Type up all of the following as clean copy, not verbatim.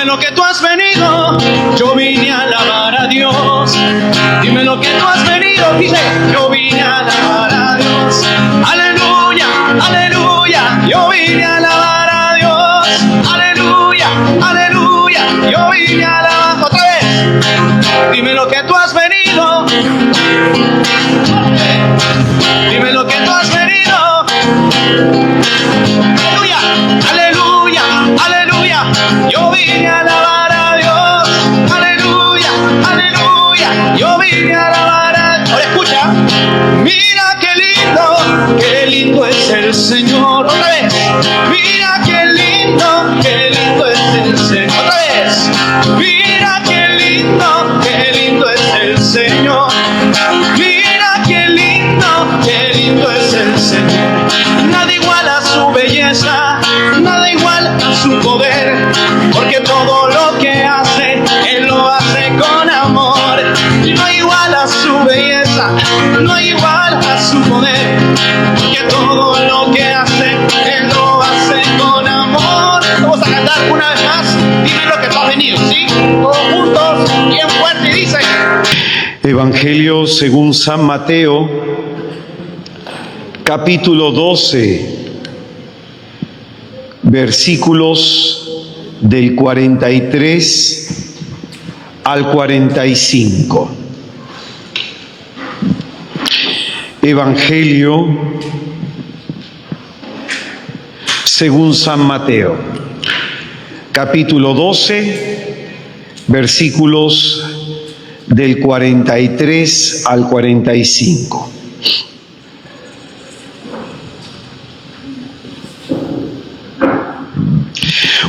lo que tú has venido. Yo vine a alabar a Dios. Dime lo que tú has venido. Dice, yo vine a alabar a Dios. Aleluya, aleluya. Yo vine a alabar a Dios. Aleluya, aleluya. Yo vine a alabar. Otra vez. Dime lo que tú has venido. Dime lo que tú has venido. Aleluya, aleluya, aleluya. Yo vine a alabar a Dios. Aleluya, aleluya. Yo vine a alabar a Dios. Ahora escucha. Mira qué lindo es el Señor. Otra vez. Mira qué lindo es el Señor. Otra vez. Mira qué lindo es el Señor. Mira qué lindo es el Señor. Nada igual a su belleza, nada igual a su poder, porque todo lo que hace, Él lo hace con amor. No hay igual a su belleza, no hay igual a su poder, porque todo lo que hace, Él lo hace con amor. Vamos a cantar una vez más. Dime lo que tú has venido, ¿sí? Todos juntos, bien fuerte, y dice: Evangelio según San Mateo, capítulo 12, versículos del 43 al 45. Evangelio según San Mateo, capítulo 12, versículos del 43 al 45.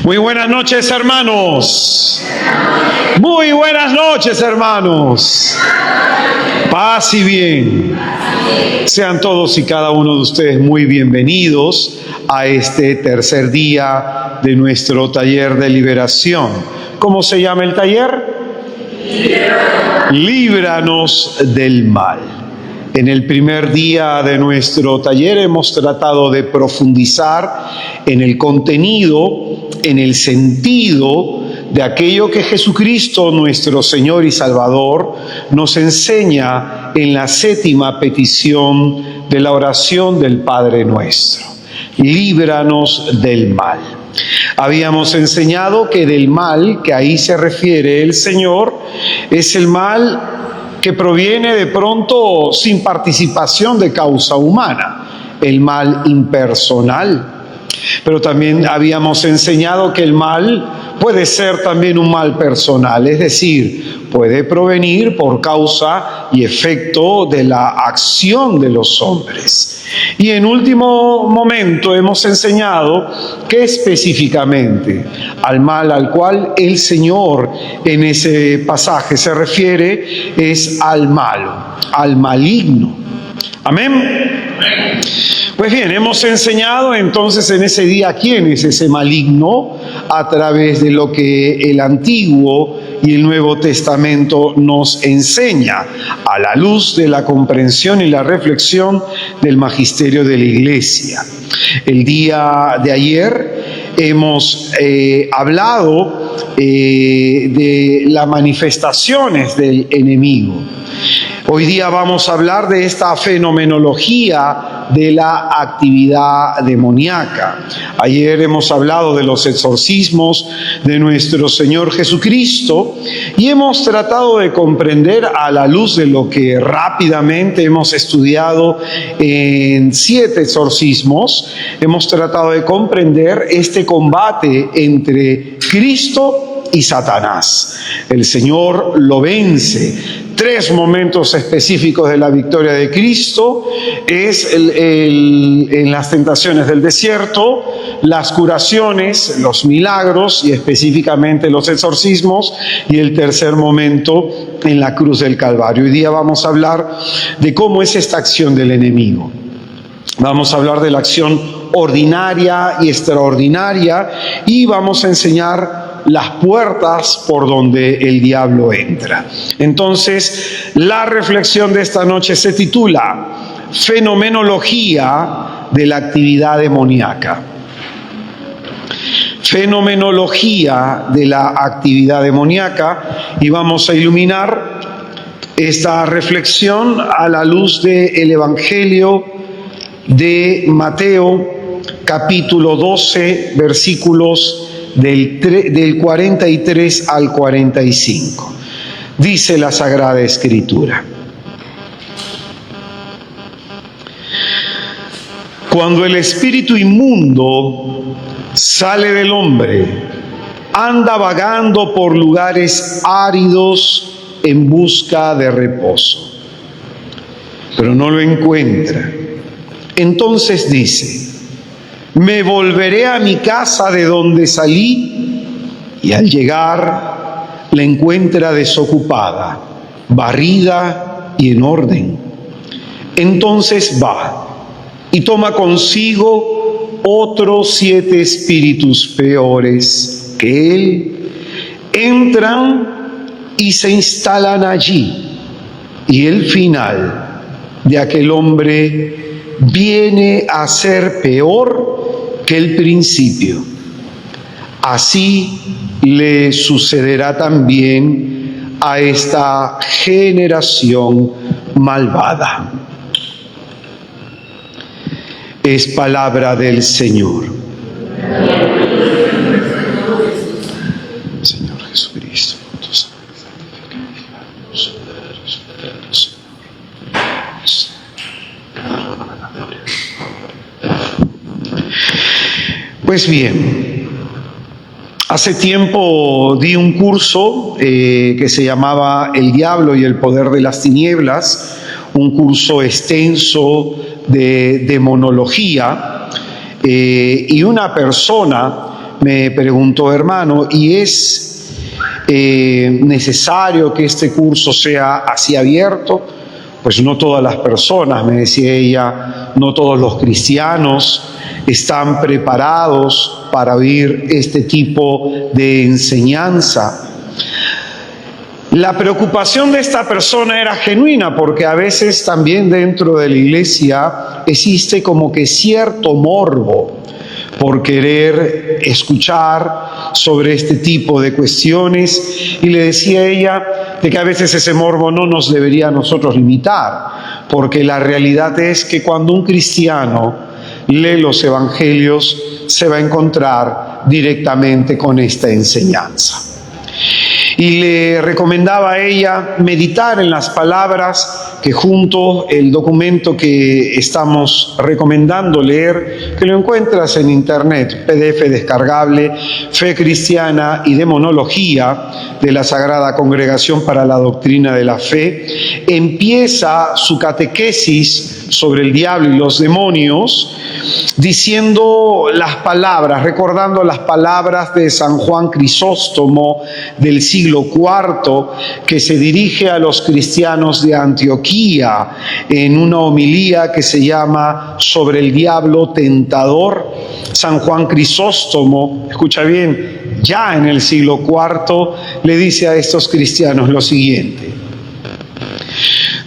Muy buenas noches, hermanos. Muy buenas noches, hermanos. Paz y bien. Sean todos y cada uno de ustedes muy bienvenidos a este tercer día de nuestro taller de liberación. ¿Cómo se llama el taller? Líbranos del mal. En el primer día de nuestro taller hemos tratado de profundizar en el contenido, en el sentido de aquello que Jesucristo, nuestro Señor y Salvador, nos enseña en la séptima petición de la oración del Padre Nuestro. Líbranos del mal. Habíamos enseñado que del mal que ahí se refiere el Señor es el mal que proviene de pronto sin participación de causa humana, el mal impersonal. Pero también habíamos enseñado que el mal puede ser también un mal personal, es decir, puede provenir por causa y efecto de la acción de los hombres. Y en último momento hemos enseñado que específicamente al mal al cual el Señor en ese pasaje se refiere es al malo, al maligno. Amén. Pues bien, hemos enseñado entonces en ese día quién es ese maligno a través de lo que el Antiguo y el Nuevo Testamento nos enseña a la luz de la comprensión y la reflexión del magisterio de la Iglesia. El día de ayer hemos hablado de las manifestaciones del enemigo. Hoy día vamos a hablar de esta fenomenología de la actividad demoníaca. Ayer hemos hablado de los exorcismos de nuestro Señor Jesucristo y hemos tratado de comprender a la luz de lo que rápidamente hemos estudiado en 7 exorcismos. Hemos tratado de comprender este combate entre Cristo y Satanás. El Señor lo vence. 3 momentos específicos de la victoria de Cristo es en las tentaciones del desierto, las curaciones, los milagros y específicamente los exorcismos, y el tercer momento en la cruz del Calvario. Hoy día vamos a hablar de cómo es esta acción del enemigo. Vamos a hablar de la acción ordinaria y extraordinaria y vamos a enseñar las puertas por donde el diablo entra. Entonces, la reflexión de esta noche se titula Fenomenología de la actividad demoníaca. fenomenología de la actividad demoníaca, y vamos a iluminar esta reflexión a la luz del Evangelio de Mateo, capítulo 12, versículos del 43 al 45. Dice la Sagrada Escritura: cuando el espíritu inmundo sale del hombre, anda vagando por lugares áridos en busca de reposo, pero no lo encuentra. Entonces dice: me volveré a mi casa de donde salí, y al llegar la encuentra desocupada, barrida y en orden. Entonces va y toma consigo otros 7 espíritus peores que él, entran y se instalan allí, y el final de aquel hombre viene a ser peor que el principio. Así le sucederá también a esta generación malvada. Es palabra del Señor. Señor Jesucristo, tu sangre Pues bien, hace tiempo di un curso que se llamaba El Diablo y el Poder de las Tinieblas, un curso extenso de demonología, y una persona me preguntó: hermano, ¿y es necesario que este curso sea así abierto? Pues no todas las personas, me decía ella, no todos los cristianos están preparados para oír este tipo de enseñanza. La preocupación de esta persona era genuina, porque a veces también dentro de la iglesia existe como que cierto morbo por querer escuchar sobre este tipo de cuestiones, y le decía a ella de que a veces ese morbo no nos debería a nosotros limitar, porque la realidad es que cuando un cristiano lee los evangelios se va a encontrar directamente con esta enseñanza. Y le recomendaba a ella meditar en las palabras que junto el documento que estamos recomendando leer, que lo encuentras en internet, PDF descargable, Fe Cristiana y Demonología de la Sagrada Congregación para la Doctrina de la Fe, empieza su catequesis sobre el diablo y los demonios diciendo las palabras, recordando las palabras de San Juan Crisóstomo del siglo IV, que se dirige a los cristianos de Antioquía en una homilía que se llama Sobre el diablo tentador. San Juan Crisóstomo, escucha bien, ya en el siglo IV le dice a estos cristianos lo siguiente: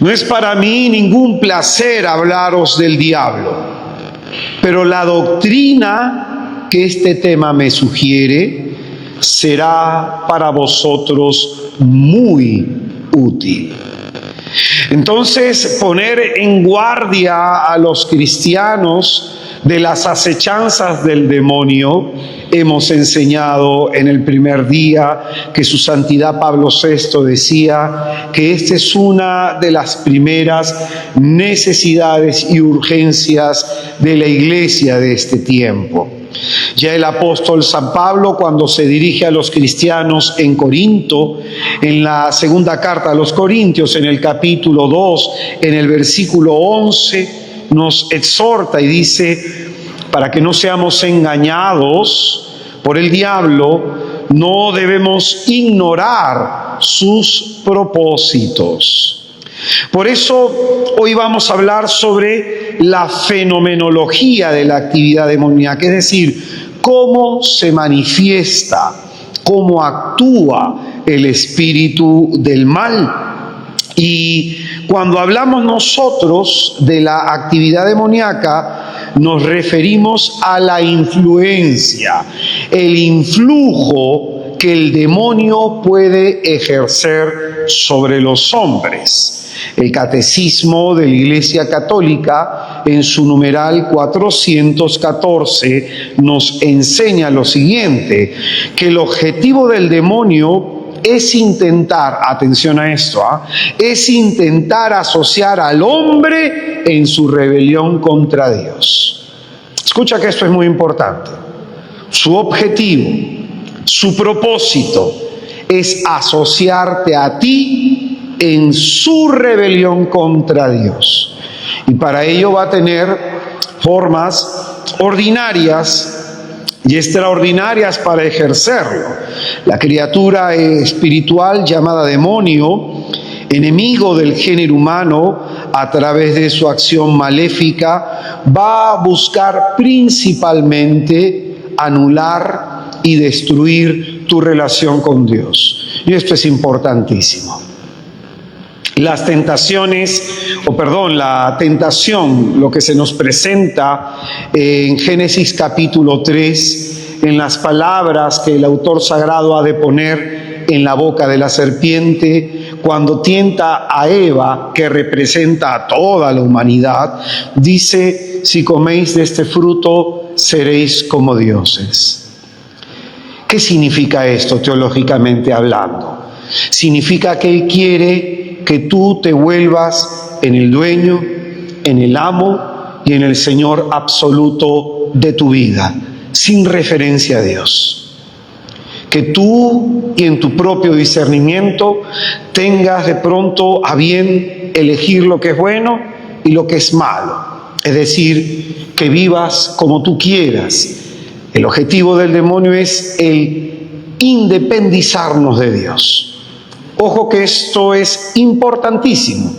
no es para mí ningún placer hablaros del diablo, pero la doctrina que este tema me sugiere será para vosotros muy útil. Entonces, poner en guardia a los cristianos de las acechanzas del demonio, hemos enseñado en el primer día que su santidad Pablo VI decía que esta es una de las primeras necesidades y urgencias de la iglesia de este tiempo. Ya el apóstol San Pablo, cuando se dirige a los cristianos en Corinto, en la segunda carta a los Corintios, en el capítulo 2, en el versículo 11, nos exhorta y dice: para que no seamos engañados por el diablo, no debemos ignorar sus propósitos. Por eso hoy vamos a hablar sobre la fenomenología de la actividad demoníaca, es decir, cómo se manifiesta, cómo actúa el espíritu del mal. Y cuando hablamos nosotros de la actividad demoníaca, nos referimos a la influencia, el influjo que el demonio puede ejercer sobre los hombres. El Catecismo de la Iglesia Católica, en su numeral 414, nos enseña lo siguiente, que el objetivo del demonio es intentar, atención a esto, es intentar asociar al hombre en su rebelión contra Dios. Escucha que esto es muy importante. Su objetivo, su propósito es asociarte a ti en su rebelión contra Dios. Y para ello va a tener formas ordinarias y extraordinarias para ejercerlo. La criatura espiritual llamada demonio, enemigo del género humano, a través de su acción maléfica, va a buscar principalmente anular y destruir tu relación con Dios. Y esto es importantísimo. La tentación, lo que se nos presenta en Génesis capítulo 3, en las palabras que el autor sagrado ha de poner en la boca de la serpiente, cuando tienta a Eva, que representa a toda la humanidad, dice: si coméis de este fruto, seréis como dioses. ¿Qué significa esto teológicamente hablando? Significa que Él quiere que tú te vuelvas en el dueño, en el amo y en el Señor absoluto de tu vida, sin referencia a Dios. Que tú y en tu propio discernimiento tengas de pronto a bien elegir lo que es bueno y lo que es malo. Es decir, que vivas como tú quieras. El objetivo del demonio es el independizarnos de Dios. Ojo que esto es importantísimo,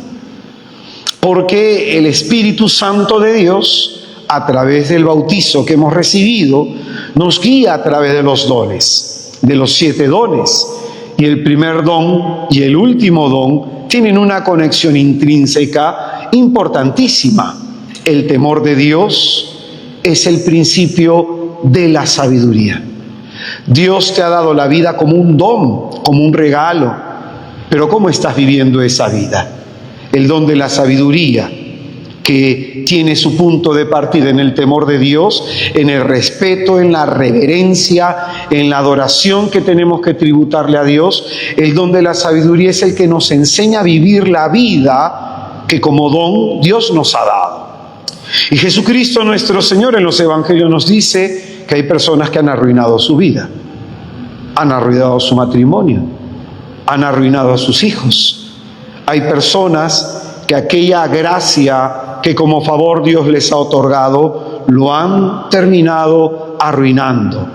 porque el Espíritu Santo de Dios, a través del bautizo que hemos recibido, nos guía a través de los dones, de los 7 dones. Y el primer don y el último don tienen una conexión intrínseca importantísima. El temor de Dios es el principio de la sabiduría. Dios te ha dado la vida como un don, como un regalo. Pero ¿cómo estás viviendo esa vida? El don de la sabiduría, que tiene su punto de partida en el temor de Dios, en el respeto, en la reverencia, en la adoración que tenemos que tributarle a Dios. El don de la sabiduría es el que nos enseña a vivir la vida que como don Dios nos ha dado. Y Jesucristo nuestro Señor en los evangelios nos dice que hay personas que han arruinado su vida, han arruinado su matrimonio, han arruinado a sus hijos. Hay personas que aquella gracia que como favor Dios les ha otorgado, lo han terminado arruinando.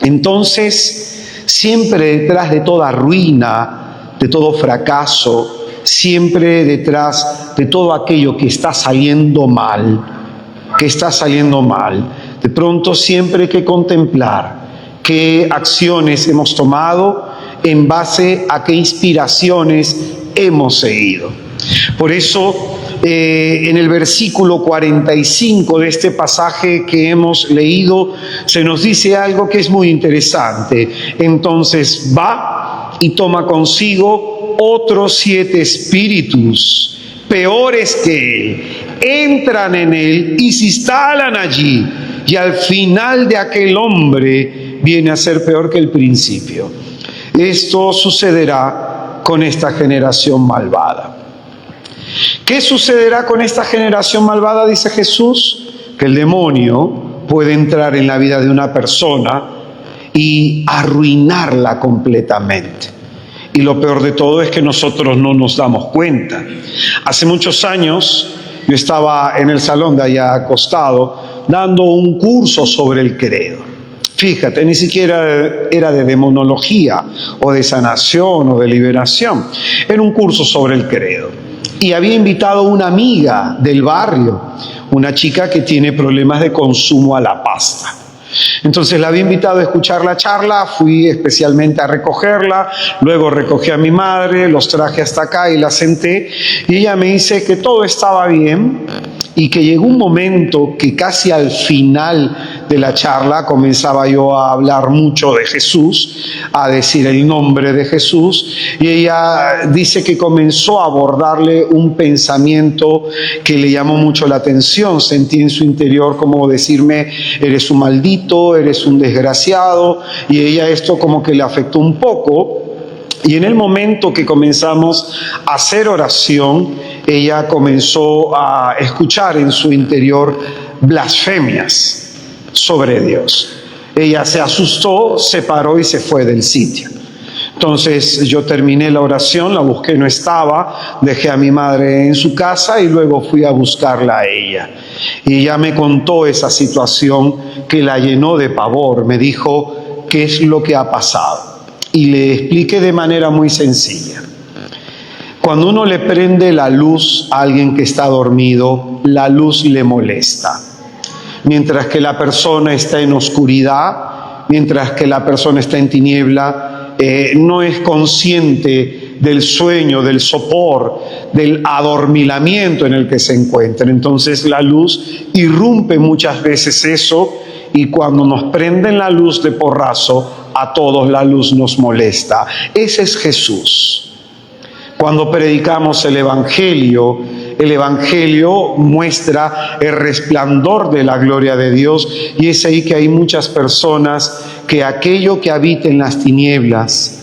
Entonces, siempre detrás de toda ruina, de todo fracaso, siempre detrás de todo aquello que está saliendo mal, de pronto siempre hay que contemplar qué acciones hemos tomado, en base a qué inspiraciones hemos seguido. Por eso, en el versículo 45 de este pasaje que hemos leído, se nos dice algo que es muy interesante. Entonces va y toma consigo otros 7 espíritus, peores que él, entran en él y se instalan allí. Y al final de aquel hombre viene a ser peor que el principio. Esto sucederá con esta generación malvada. ¿Qué sucederá con esta generación malvada? Dice Jesús, que el demonio puede entrar en la vida de una persona y arruinarla completamente. Y lo peor de todo es que nosotros no nos damos cuenta. Hace muchos años yo estaba en el salón de allá acostado dando un curso sobre el credo. Fíjate, ni siquiera era de demonología o de sanación o de liberación. Era un curso sobre el credo. Y había invitado a una amiga del barrio, una chica que tiene problemas de consumo a la pasta. Entonces la había invitado a escuchar la charla, fui especialmente a recogerla, luego recogí a mi madre, los traje hasta acá y la senté. Y ella me dice que todo estaba bien, y que llegó un momento que casi al final de la charla comenzaba yo a hablar mucho de Jesús, a decir el nombre de Jesús, y ella dice que comenzó a abordarle un pensamiento que le llamó mucho la atención. Sentí en su interior como decirme: eres un maldito, eres un desgraciado, y ella esto como que le afectó un poco. Y en el momento que comenzamos a hacer oración, ella comenzó a escuchar en su interior blasfemias sobre Dios. Ella se asustó, se paró y se fue del sitio. Entonces yo terminé la oración, la busqué, no estaba, dejé a mi madre en su casa y luego fui a buscarla a ella. Y ella me contó esa situación que la llenó de pavor. Me dijo: ¿qué es lo que ha pasado? Y le expliqué de manera muy sencilla. Cuando uno le prende la luz a alguien que está dormido, la luz le molesta. Mientras que la persona está en oscuridad, mientras que la persona está en tiniebla, no es consciente del sueño, del sopor, del adormilamiento en el que se encuentra. Entonces la luz irrumpe muchas veces eso, y cuando nos prenden la luz de porrazo, a todos la luz nos molesta. Ese es Jesús. Cuando predicamos el Evangelio muestra el resplandor de la gloria de Dios, y es ahí que hay muchas personas que aquello que habita en las tinieblas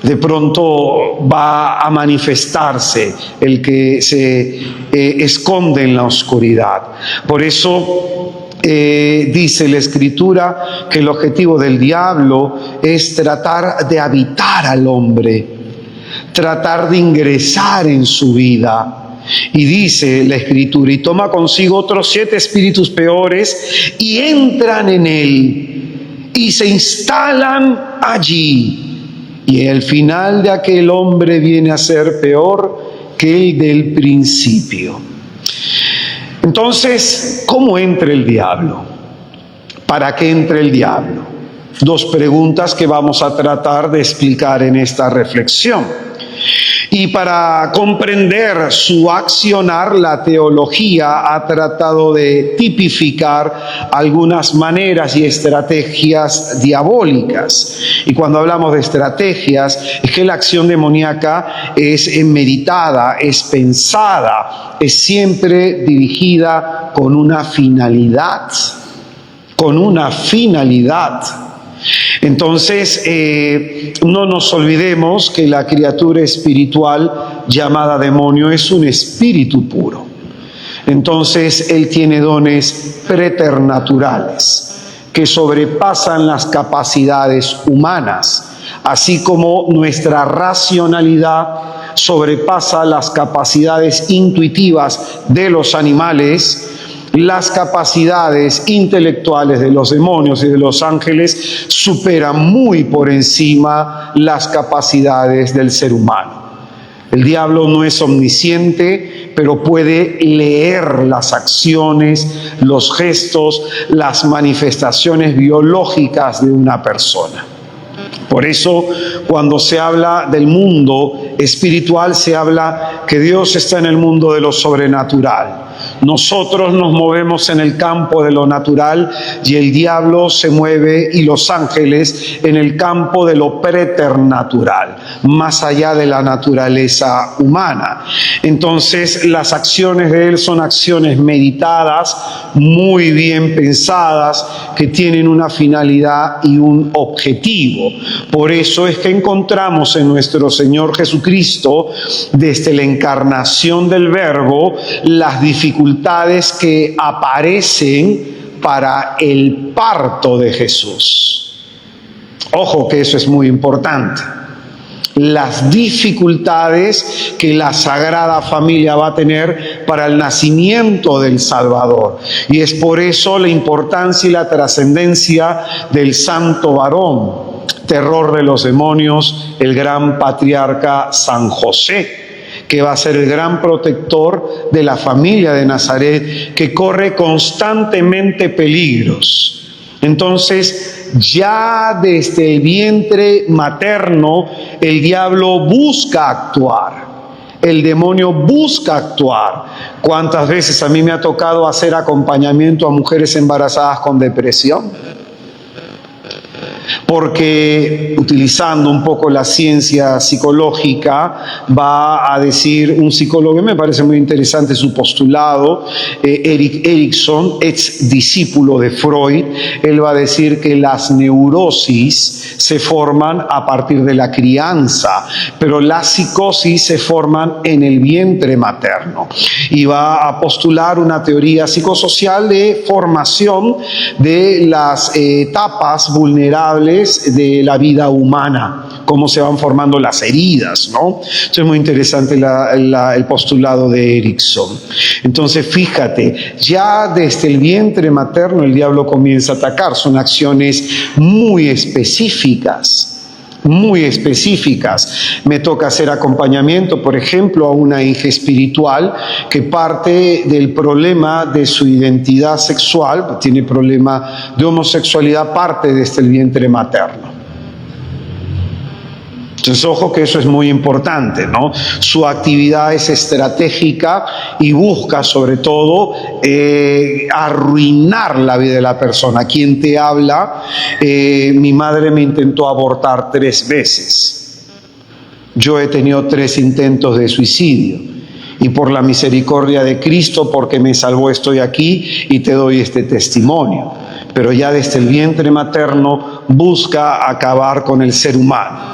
de pronto va a manifestarse, el que se esconde en la oscuridad. Por eso dice la Escritura que el objetivo del diablo es tratar de habitar al hombre, tratar de ingresar en su vida. Y dice la Escritura: y toma consigo otros 7 espíritus peores y entran en él y se instalan allí. Y el final de aquel hombre viene a ser peor que el del principio. Entonces, ¿cómo entra el diablo? ¿Para qué entra el diablo? 2 preguntas que vamos a tratar de explicar en esta reflexión. Y para comprender su accionar, la teología ha tratado de tipificar algunas maneras y estrategias diabólicas. Y cuando hablamos de estrategias, es que la acción demoníaca es meditada, es pensada, es siempre dirigida con una finalidad. Con una finalidad. Entonces, no nos olvidemos que la criatura espiritual llamada demonio es un espíritu puro. Entonces, él tiene dones preternaturales que sobrepasan las capacidades humanas, así como nuestra racionalidad sobrepasa las capacidades intuitivas de los animales. Las capacidades intelectuales de los demonios y de los ángeles superan muy por encima las capacidades del ser humano. El diablo no es omnisciente, pero puede leer las acciones, los gestos, las manifestaciones biológicas de una persona. Por eso, cuando se habla del mundo espiritual, se habla que Dios está en el mundo de lo sobrenatural. Nosotros nos movemos en el campo de lo natural y el diablo se mueve, y los ángeles, en el campo de lo preternatural, más allá de la naturaleza humana. Entonces, las acciones de él son acciones meditadas, muy bien pensadas, que tienen una finalidad y un objetivo. Por eso es que encontramos en nuestro Señor Jesucristo, desde la encarnación del Verbo, las dificultades que aparecen para el parto de Jesús. Ojo que eso es muy importante. Las dificultades que la Sagrada Familia va a tener para el nacimiento del Salvador. Y es por eso la importancia y la trascendencia del santo varón, terror de los demonios, el gran patriarca San José, que va a ser el gran protector de la familia de Nazaret, que corre constantemente peligros. Entonces, ya desde el vientre materno, el diablo busca actuar. el demonio busca actuar. ¿Cuántas veces a mí me ha tocado hacer acompañamiento a mujeres embarazadas con depresión? Porque utilizando un poco la ciencia psicológica va a decir un psicólogo, me parece muy interesante su postulado, Erik Erikson, ex discípulo de Freud, él va a decir que las neurosis se forman a partir de la crianza, pero las psicosis se forman en el vientre materno, y va a postular una teoría psicosocial de formación de las etapas vulnerables de la vida humana, cómo se van formando las heridas, ¿no? Entonces es muy interesante el postulado de Erikson. Entonces fíjate, ya desde el vientre materno el diablo comienza a atacar, son acciones muy específicas. Muy específicas. Me toca hacer acompañamiento, por ejemplo, a una hija espiritual que parte del problema de su identidad sexual, tiene problema de homosexualidad, parte desde el vientre materno. Entonces, ojo que eso es muy importante, ¿no? Su actividad es estratégica y busca, sobre todo, arruinar la vida de la persona. ¿Quién te habla? Mi madre me intentó abortar 3 veces. Yo he tenido 3 intentos de suicidio. Y por la misericordia de Cristo, porque me salvó, estoy aquí y te doy este testimonio. Pero ya desde el vientre materno busca acabar con el ser humano.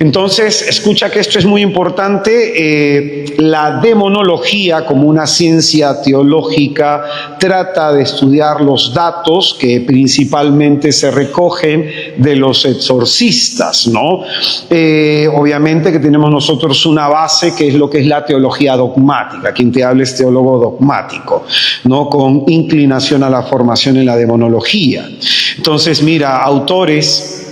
Entonces, escucha que esto es muy importante. La demonología, como una ciencia teológica, trata de estudiar los datos que principalmente se recogen de los exorcistas, ¿no? Obviamente que tenemos nosotros una base que es lo que es la teología dogmática. Quien te habla es teólogo dogmático, ¿no? Con inclinación a la formación en la demonología. Entonces, mira, autores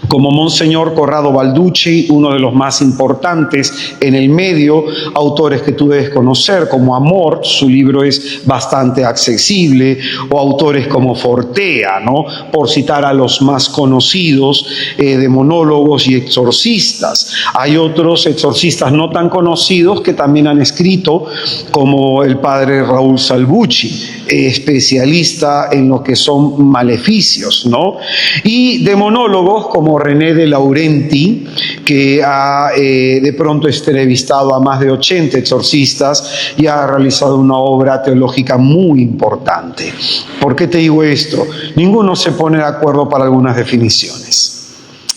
como Monseñor Corrado Balducci, uno de los más importantes en el medio, autores que tú debes conocer, como Amor, su libro es bastante accesible, o autores como Fortea, ¿no? Por citar a los más conocidos, demonólogos y exorcistas. Hay otros exorcistas no tan conocidos que también han escrito, como el padre Raúl Salvucci, especialista en lo que son maleficios, ¿no? Y demonólogos como René de Laurenti, que ha de pronto entrevistado a más de 80 exorcistas y ha realizado una obra teológica muy importante. ¿Por qué te digo esto? Ninguno se pone de acuerdo para algunas definiciones.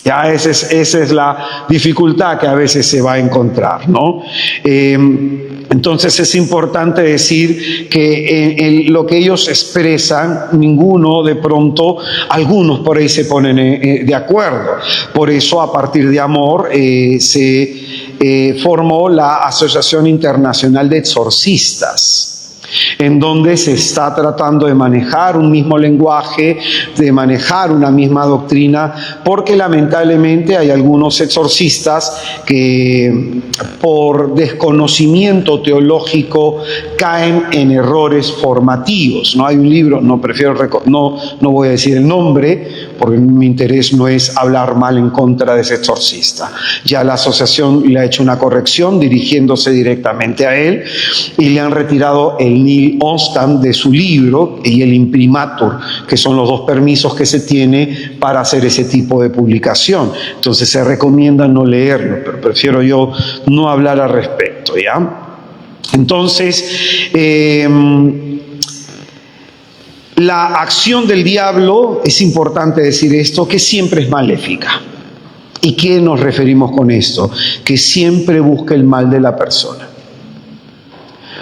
Ya esa es la dificultad que a veces se va a encontrar, ¿no? Entonces es importante decir que en lo que ellos expresan, ninguno de pronto, algunos por ahí se ponen de acuerdo. Por eso a partir de Amor se formó la Asociación Internacional de Exorcistas, en donde se está tratando de manejar un mismo lenguaje, de manejar una misma doctrina, porque lamentablemente hay algunos exorcistas que por desconocimiento teológico caen en errores formativos, ¿no? Hay un libro, no voy a decir el nombre, porque mi interés no es hablar mal en contra de ese exorcista. Ya la asociación le ha hecho una corrección dirigiéndose directamente a él y le han retirado el nil onstam de su libro y el imprimatur, que son los 2 permisos que se tiene para hacer ese tipo de publicación. Entonces se recomienda no leerlo, pero prefiero yo no hablar al respecto, ¿ya? Entonces, la acción del diablo, es importante decir esto, que siempre es maléfica. ¿Y qué nos referimos con esto? Que siempre busca el mal de la persona.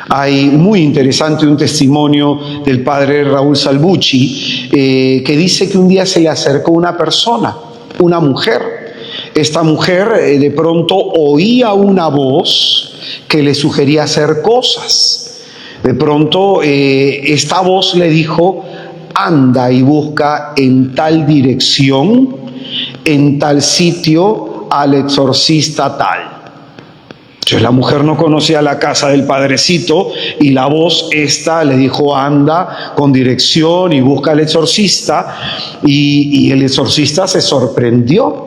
Hay muy interesante un testimonio del padre Raúl Salvucci que dice que un día se le acercó una persona, una mujer. Esta mujer de pronto oía una voz que le sugería hacer cosas. De pronto esta voz le dijo: anda y busca en tal dirección, en tal sitio, al exorcista tal. Entonces la mujer no conocía la casa del padrecito y la voz esta le dijo: anda con dirección y busca al exorcista, y el exorcista se sorprendió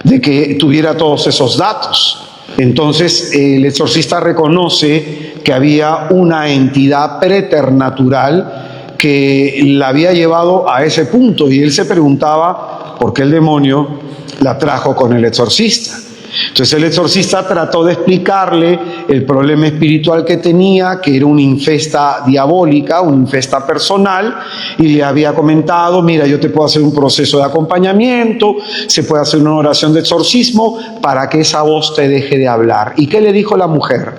de que tuviera todos esos datos. Entonces el exorcista reconoce que había una entidad preternatural que la había llevado a ese punto, y él se preguntaba por qué el demonio la trajo con el exorcista. Entonces el exorcista trató de explicarle el problema espiritual que tenía, que era una infesta diabólica, una infesta personal, y le había comentado: mira, yo te puedo hacer un proceso de acompañamiento, se puede hacer una oración de exorcismo para que esa voz te deje de hablar. ¿Y qué le dijo la mujer?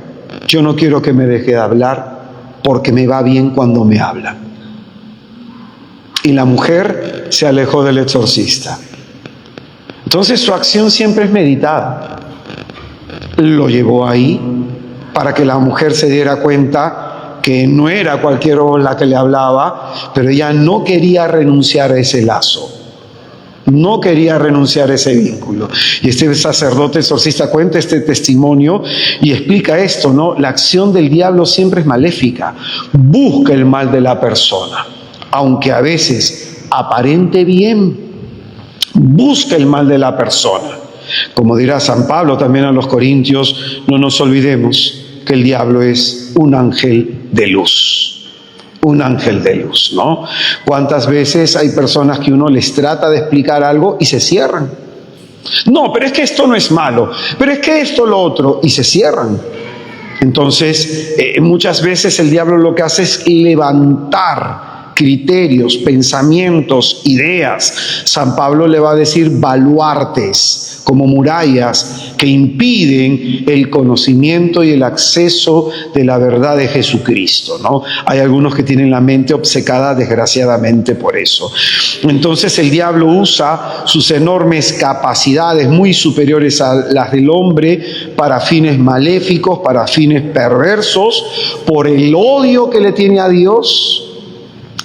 Yo no quiero que me deje de hablar porque me va bien cuando me habla. Y la mujer se alejó del exorcista. Entonces su acción siempre es meditada. Lo llevó ahí para que la mujer se diera cuenta que no era cualquier voz la que le hablaba, pero ella no quería renunciar a ese lazo, no quería renunciar a ese vínculo. Y este sacerdote exorcista cuenta este testimonio y explica esto, ¿no? La acción del diablo siempre es maléfica, busca el mal de la persona, aunque a veces aparente bien. Busca el mal de la persona. Como dirá San Pablo también a los Corintios, no nos olvidemos que el diablo es un ángel de luz. Un ángel de luz, ¿no? ¿Cuántas veces hay personas que uno les trata de explicar algo y se cierran? No, pero es que esto no es malo, pero es que esto lo otro, y se cierran. Entonces, muchas veces el diablo lo que hace es levantar criterios, pensamientos, ideas. San Pablo le va a decir baluartes, como murallas que impiden el conocimiento y el acceso de la verdad de Jesucristo, ¿no? Hay algunos que tienen la mente obcecada desgraciadamente por eso. Entonces el diablo usa sus enormes capacidades muy superiores a las del hombre para fines maléficos, para fines perversos, por el odio que le tiene a Dios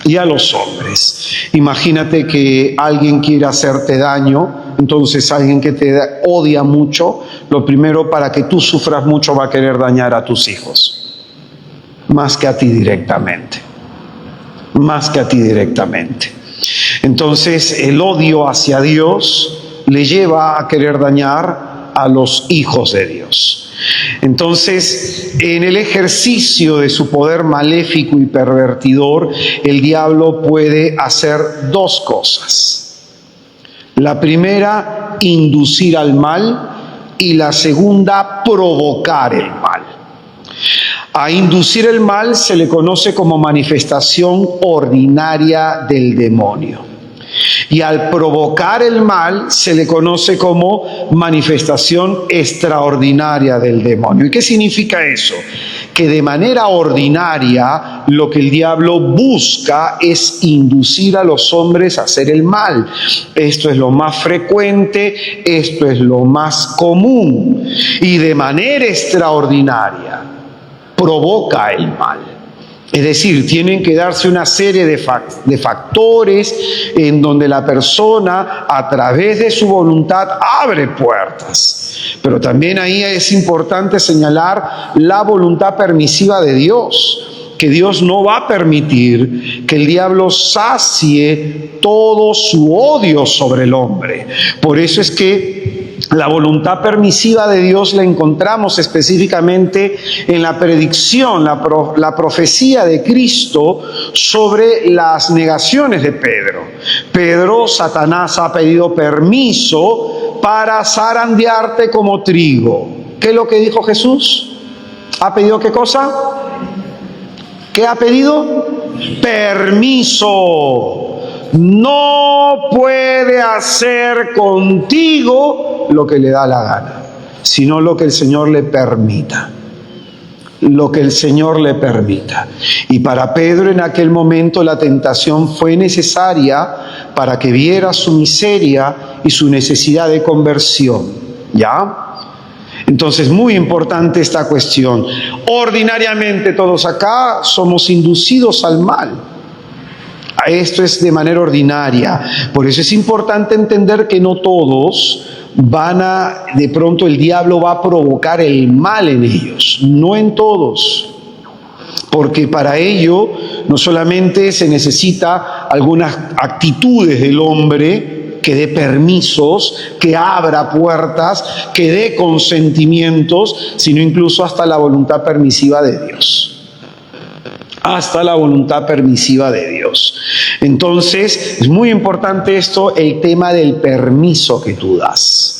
y a los hombres. Imagínate que alguien quiere hacerte daño, entonces alguien que te odia mucho, lo primero, para que tú sufras mucho, va a querer dañar a tus hijos, más que a ti directamente, más que a ti directamente. Entonces el odio hacia Dios le lleva a querer dañar a los hijos de Dios. Entonces, en el ejercicio de su poder maléfico y pervertidor, el diablo puede hacer dos cosas. La primera, inducir al mal, y la segunda, provocar el mal. A inducir el mal se le conoce como manifestación ordinaria del demonio. Y al provocar el mal se le conoce como manifestación extraordinaria del demonio. ¿Y qué significa eso? Que de manera ordinaria lo que el diablo busca es inducir a los hombres a hacer el mal. Esto es lo más frecuente, esto es lo más común. Y de manera extraordinaria provoca el mal. Es decir, tienen que darse una serie de factores en donde la persona, a través de su voluntad, abre puertas. Pero también ahí es importante señalar la voluntad permisiva de Dios, que Dios no va a permitir que el diablo sacie todo su odio sobre el hombre. Por eso es que la voluntad permisiva de Dios la encontramos específicamente en la predicción, la profecía de Cristo sobre las negaciones de Pedro. Pedro, Satanás ha pedido permiso para zarandearte como trigo. ¿Qué es lo que dijo Jesús? ¿Ha pedido qué cosa? ¿Qué ha pedido? Permiso. No puede hacer contigo lo que le da la gana, sino lo que el Señor le permita. Lo que el Señor le permita. Y para Pedro en aquel momento la tentación fue necesaria para que viera su miseria y su necesidad de conversión. ¿Ya? Entonces, muy importante esta cuestión. Ordinariamente todos acá somos inducidos al mal. Esto es de manera ordinaria. Por eso es importante entender que no todos de pronto el diablo va a provocar el mal en ellos. No en todos. Porque para ello no solamente se necesita algunas actitudes del hombre que dé permisos, que abra puertas, que dé consentimientos, sino incluso hasta la voluntad permisiva de Dios. Hasta la voluntad permisiva de Dios. Entonces, es muy importante esto, el tema del permiso que tú das.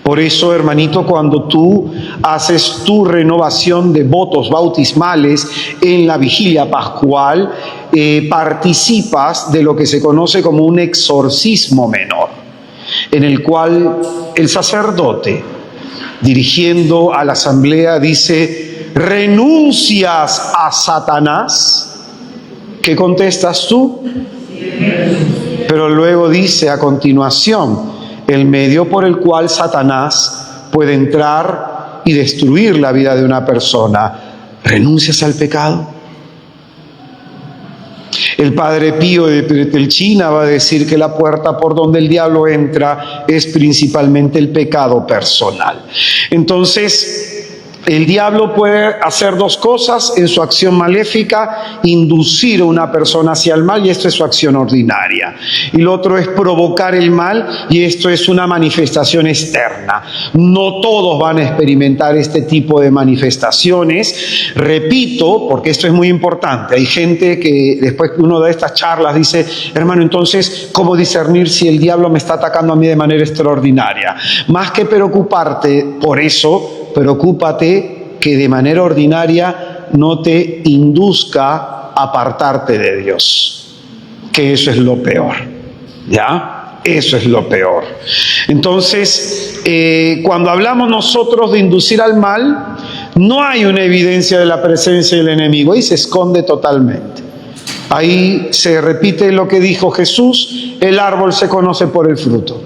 Por eso, hermanito, cuando tú haces tu renovación de votos bautismales en la vigilia pascual, participas de lo que se conoce como un exorcismo menor, en el cual el sacerdote, dirigiendo a la asamblea, dice: ¿renuncias a Satanás? ¿Qué contestas tú? Pero luego dice a continuación el medio por el cual Satanás puede entrar y destruir la vida de una persona. ¿Renuncias al pecado? El padre Pío de Pietrelcina va a decir que la puerta por donde el diablo entra es principalmente el pecado personal. Entonces, el diablo puede hacer dos cosas en su acción maléfica: inducir a una persona hacia el mal, y esto es su acción ordinaria. Y lo otro es provocar el mal, y esto es una manifestación externa. No todos van a experimentar este tipo de manifestaciones. Repito, porque esto es muy importante. Hay gente que después que uno da estas charlas dice: hermano, entonces, ¿cómo discernir si el diablo me está atacando a mí de manera extraordinaria? Más que preocuparte por eso, preocúpate que de manera ordinaria no te induzca a apartarte de Dios, que eso es lo peor, ¿ya? Eso es lo peor. Entonces, cuando hablamos nosotros de inducir al mal, no hay una evidencia de la presencia del enemigo, ahí se esconde totalmente. Ahí se repite lo que dijo Jesús: el árbol se conoce por el fruto.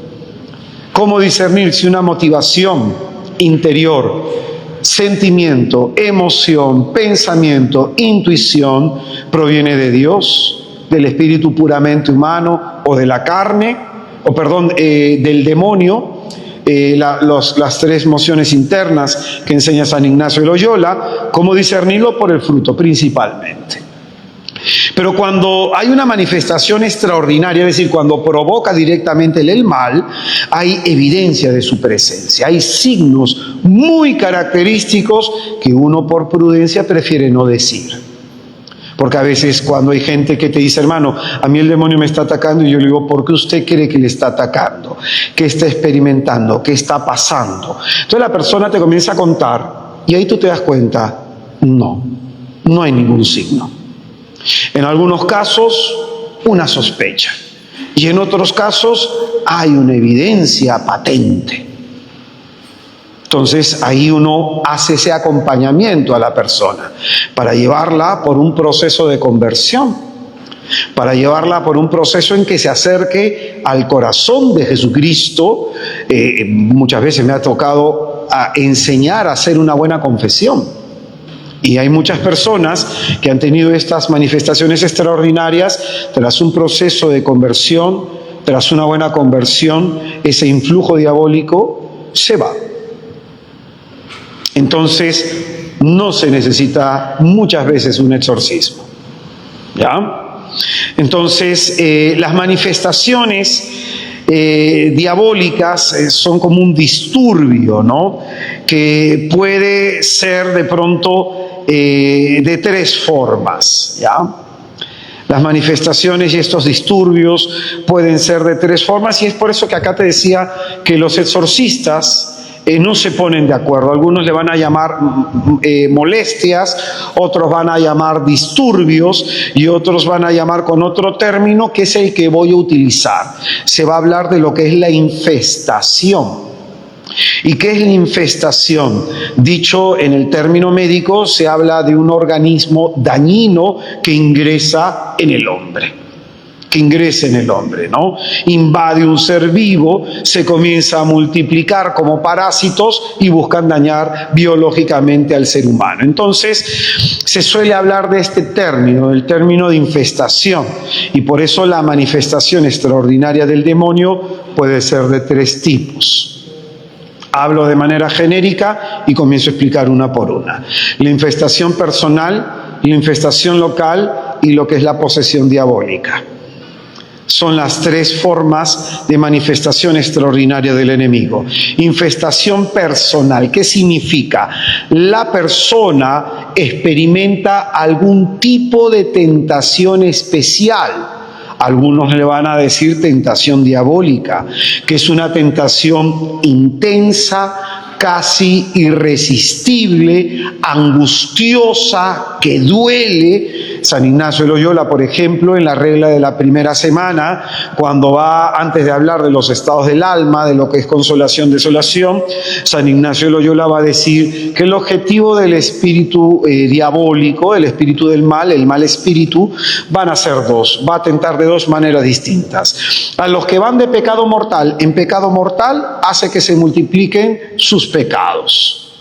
¿Cómo discernir si una motivación interior, sentimiento, emoción, pensamiento, intuición proviene de Dios, del espíritu puramente humano o de la carne, del demonio? Las tres emociones internas que enseña San Ignacio de Loyola. ¿Cómo discernirlo? Por el fruto principalmente. Pero cuando hay una manifestación extraordinaria, es decir, cuando provoca directamente el mal, hay evidencia de su presencia, hay signos muy característicos que uno por prudencia prefiere no decir. Porque a veces cuando hay gente que te dice: hermano, a mí el demonio me está atacando, y yo le digo: ¿por qué usted cree que le está atacando? ¿Qué está experimentando? ¿Qué está pasando? Entonces la persona te comienza a contar, y ahí tú te das cuenta: no hay ningún signo. En algunos casos, una sospecha, y en otros casos hay una evidencia patente. Entonces ahí uno hace ese acompañamiento a la persona para llevarla por un proceso de conversión, para llevarla por un proceso en que se acerque al corazón de Jesucristo. Muchas veces me ha tocado enseñar a hacer una buena confesión. Y hay muchas personas que han tenido estas manifestaciones extraordinarias tras un proceso de conversión, tras una buena conversión. Ese influjo diabólico se va. Entonces, no se necesita muchas veces un exorcismo, ¿ya? Entonces, las manifestaciones diabólicas son como un disturbio, ¿no? Que puede ser de pronto de tres formas, ¿ya? Las manifestaciones y estos disturbios pueden ser de tres formas, y es por eso que acá te decía que los exorcistas no se ponen de acuerdo. Algunos le van a llamar molestias, otros van a llamar disturbios, y otros van a llamar con otro término que es el que voy a utilizar. Se va a hablar de lo que es la infestación. ¿Y qué es la infestación? Dicho en el término médico, se habla de un organismo dañino que ingresa en el hombre. ¿No? Invade un ser vivo, se comienza a multiplicar como parásitos y buscan dañar biológicamente al ser humano. Entonces, se suele hablar de este término, del término de infestación, y por eso la manifestación extraordinaria del demonio puede ser de tres tipos. Hablo de manera genérica y comienzo a explicar una por una. La infestación personal, la infestación local y lo que es la posesión diabólica. son las tres formas de manifestación extraordinaria del enemigo. Infestación personal. ¿Qué significa? La persona experimenta algún tipo de tentación especial. Algunos le van a decir tentación diabólica, que es una tentación intensa, casi irresistible, angustiosa, que duele. San Ignacio de Loyola, por ejemplo, en la regla de la primera semana, cuando va, antes de hablar de los estados del alma, de lo que es consolación, desolación, San Ignacio de Loyola va a decir que el objetivo del espíritu diabólico, el espíritu del mal, el mal espíritu, van a ser dos, va a tentar de dos maneras distintas. A los que van de pecado mortal en pecado mortal, hace que se multipliquen sus pecados.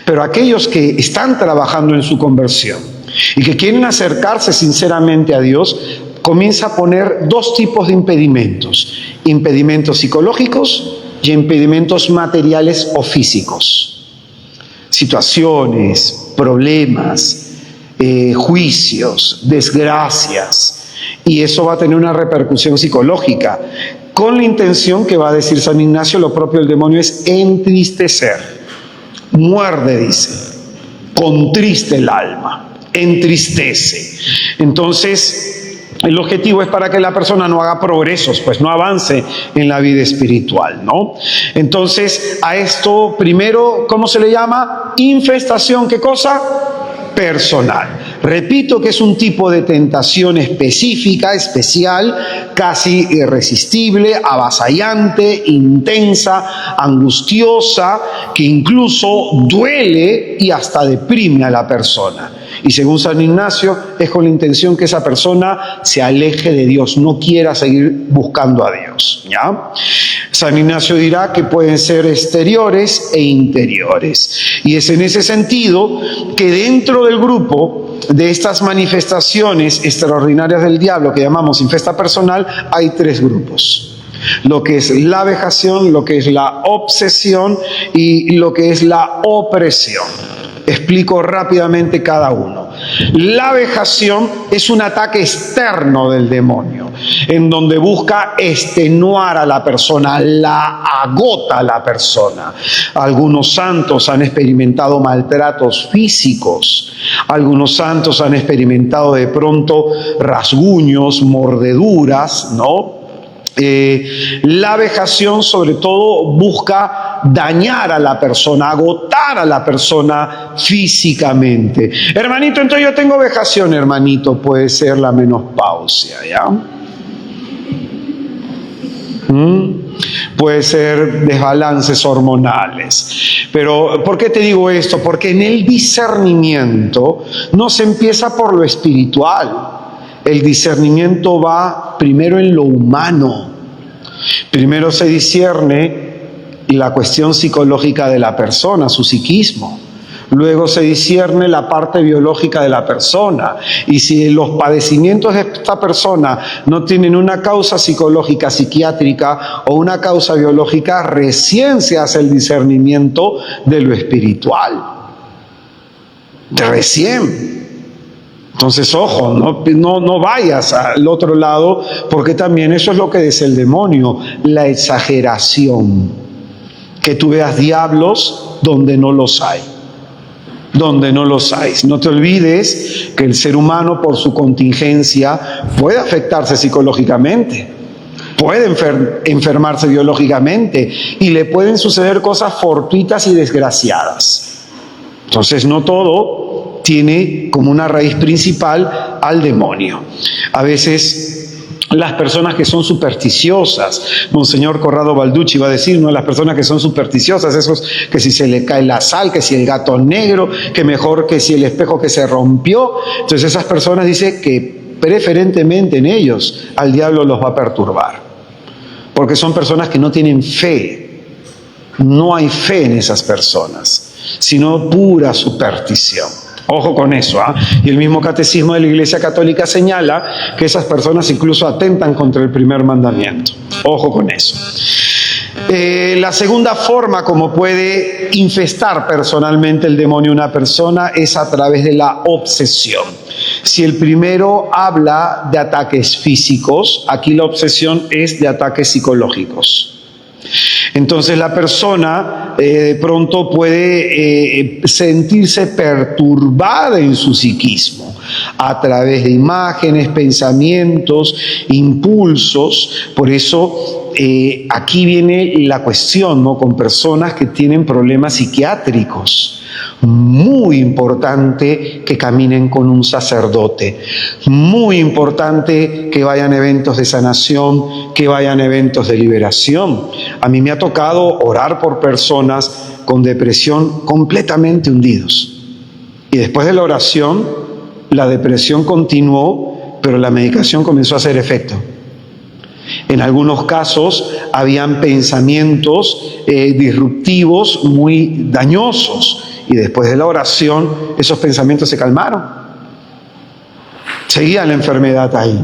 Pero aquellos que están trabajando en su conversión y que quieren acercarse sinceramente a Dios, comienza a poner dos tipos de impedimentos: impedimentos psicológicos y impedimentos materiales o físicos. Situaciones, problemas, juicios, desgracias, y eso va a tener una repercusión psicológica, con la intención, que va a decir San Ignacio, lo propio del demonio es entristecer. Muerde, dice, contriste el alma, entristece. Entonces, el objetivo es para que la persona no haga progresos, pues no avance en la vida espiritual, ¿no? Entonces, a esto primero, ¿cómo se le llama? Infestación, ¿qué cosa? Personal. Repito que es un tipo de tentación específica, especial, casi irresistible, avasallante, intensa, angustiosa, que incluso duele y hasta deprime a la persona. Y según San Ignacio, es con la intención que esa persona se aleje de Dios, no quiera seguir buscando a Dios, ¿ya? San Ignacio dirá que pueden ser exteriores e interiores. Y es en ese sentido que dentro del grupo de estas manifestaciones extraordinarias del diablo, que llamamos infesta personal, hay tres grupos: lo que es la vejación, lo que es la obsesión y lo que es la opresión. Explico rápidamente cada uno. La vejación es un ataque externo del demonio, en donde busca extenuar a la persona, la agota a la persona. Algunos santos han experimentado maltratos físicos, algunos santos han experimentado de pronto rasguños, mordeduras, ¿no? La vejación sobre todo busca dañar a la persona, agotar a la persona físicamente. Hermanito, entonces yo tengo vejación. Hermanito, puede ser la menopausia, ¿ya? Puede ser desbalances hormonales. Pero, ¿por qué te digo esto? Porque en el discernimiento no se empieza por lo espiritual. El discernimiento va primero en lo humano. Primero se discierne la cuestión psicológica de la persona, su psiquismo. Luego se discierne la parte biológica de la persona. Y si los padecimientos de esta persona no tienen una causa psicológica, psiquiátrica o una causa biológica, recién se hace el discernimiento de lo espiritual. Recién. Entonces, ojo, no vayas al otro lado, porque también eso es lo que dice el demonio, la exageración. Que tú veas diablos donde no los hay. Donde no los hay. No te olvides que el ser humano, por su contingencia, puede afectarse psicológicamente, puede enfermarse biológicamente y le pueden suceder cosas fortuitas y desgraciadas. Entonces, no todo tiene como una raíz principal al demonio. A veces las personas que son supersticiosas, Monseñor Corrado Balducci va a decir, ¿no? Las personas que son supersticiosas, esos que si se le cae la sal, que si el gato negro, que mejor que si el espejo que se rompió. Entonces esas personas dicen que preferentemente en ellos al diablo los va a perturbar, porque son personas que no tienen fe. No hay fe en esas personas, sino pura superstición. Ojo con eso, ¿ah? Y el mismo catecismo de la Iglesia Católica señala que esas personas incluso atentan contra el primer mandamiento. Ojo con eso. La segunda forma como puede infestar personalmente el demonio a una persona es a través de la obsesión. Si el primero habla de ataques físicos, aquí la obsesión es de ataques psicológicos. Entonces la persona de pronto puede sentirse perturbada en su psiquismo a través de imágenes, pensamientos, impulsos. Por eso aquí viene la cuestión, ¿no? Con personas que tienen problemas psiquiátricos. Muy importante que caminen con un sacerdote, muy importante que vayan a eventos de sanación, que vayan a eventos de liberación. A mí me ha tocado orar por personas con depresión completamente hundidos. Y después de la oración, la depresión continuó, pero la medicación comenzó a hacer efecto. En algunos casos habían pensamientos disruptivos muy dañosos. Y después de la oración, esos pensamientos se calmaron. Seguía la enfermedad ahí,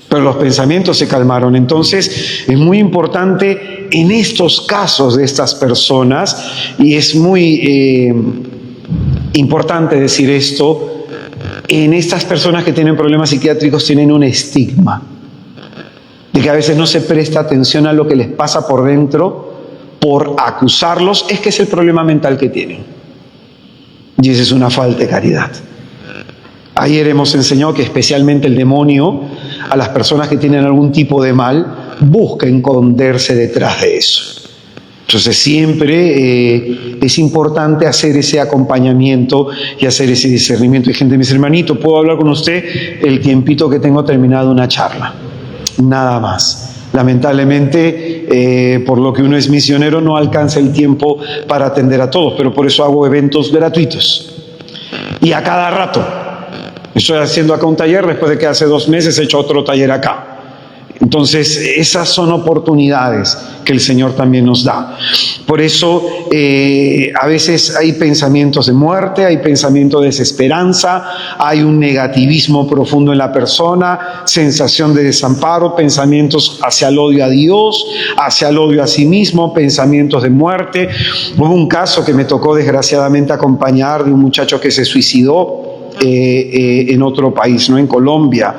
pero los pensamientos se calmaron. Entonces, es muy importante en estos casos de estas personas, y es muy importante decir esto, en estas personas que tienen problemas psiquiátricos tienen un estigma de que a veces no se presta atención a lo que les pasa por dentro, por acusarlos, es que es el problema mental que tienen. Y esa es una falta de caridad. Ayer hemos enseñado que especialmente el demonio, a las personas que tienen algún tipo de mal, busca esconderse detrás de eso. Entonces siempre es importante hacer ese acompañamiento y hacer ese discernimiento. Y gente me dice, hermanito, ¿puedo hablar con usted el tiempito que tengo terminado una charla? Nada más. Lamentablemente, por lo que uno es misionero, no alcanza el tiempo para atender a todos, pero por eso hago eventos gratuitos. Y a cada rato. Estoy haciendo acá un taller, después de que hace 2 meses he hecho otro taller acá. Entonces, esas son oportunidades que el Señor también nos da. Por eso, a veces hay pensamientos de muerte, hay pensamientos de desesperanza, hay un negativismo profundo en la persona, sensación de desamparo, pensamientos hacia el odio a Dios, hacia el odio a sí mismo, pensamientos de muerte. Hubo un caso que me tocó desgraciadamente acompañar de un muchacho que se suicidó en otro país, no en Colombia.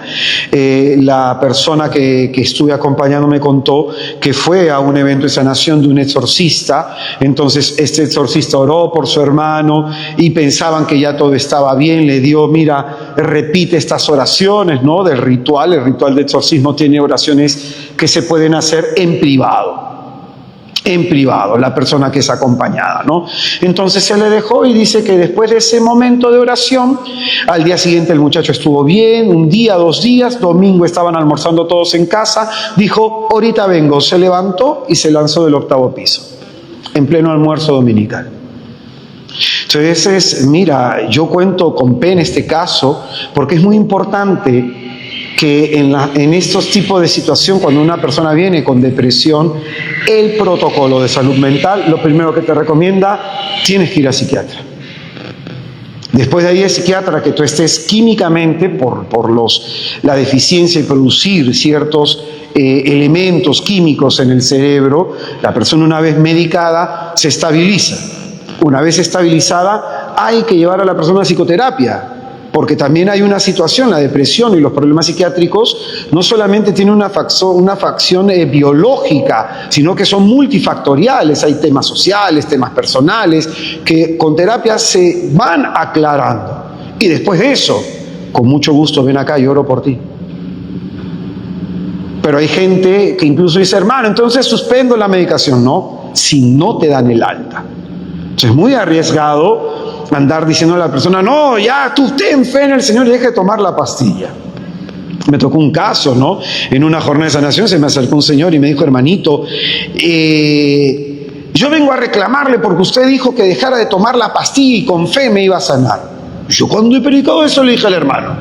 La persona que estuve acompañando me contó que fue a un evento de sanación de un exorcista. Entonces este exorcista oró por su hermano y pensaban que ya todo estaba bien. Le dio, mira, repite estas oraciones, ¿no? Del ritual. El ritual de exorcismo tiene oraciones que se pueden hacer en privado. En privado, la persona que es acompañada, ¿no? Entonces se le dejó y dice que después de ese momento de oración, al día siguiente el muchacho estuvo bien, 1 día, 2 días, domingo estaban almorzando todos en casa, dijo, ahorita vengo, se levantó y se lanzó del 8º piso, en pleno almuerzo dominical. Entonces, mira, yo cuento con pena este caso, porque es muy importante que en estos tipos de situación, cuando una persona viene con depresión, el protocolo de salud mental, lo primero que te recomienda, tienes que ir a psiquiatra. Después de ahí el psiquiatra, que tú estés químicamente, por la deficiencia y producir ciertos elementos químicos en el cerebro, la persona una vez medicada se estabiliza. Una vez estabilizada, hay que llevar a la persona a psicoterapia. Porque también hay una situación, la depresión y los problemas psiquiátricos no solamente tienen una facción biológica, sino que son multifactoriales. Hay temas sociales, temas personales, que con terapia se van aclarando. Y después de eso, con mucho gusto, ven acá y oro por ti. Pero hay gente que incluso dice, hermano, entonces suspendo la medicación. No, si no te dan el alta. Entonces es muy arriesgado andar diciendo a la persona, no, ya, tú ten fe en el Señor y deje de tomar la pastilla. Me tocó un caso, ¿no? En una jornada de sanación se me acercó un señor y me dijo, hermanito, yo vengo a reclamarle porque usted dijo que dejara de tomar la pastilla y con fe me iba a sanar. Yo cuando he predicado eso le dije al hermano,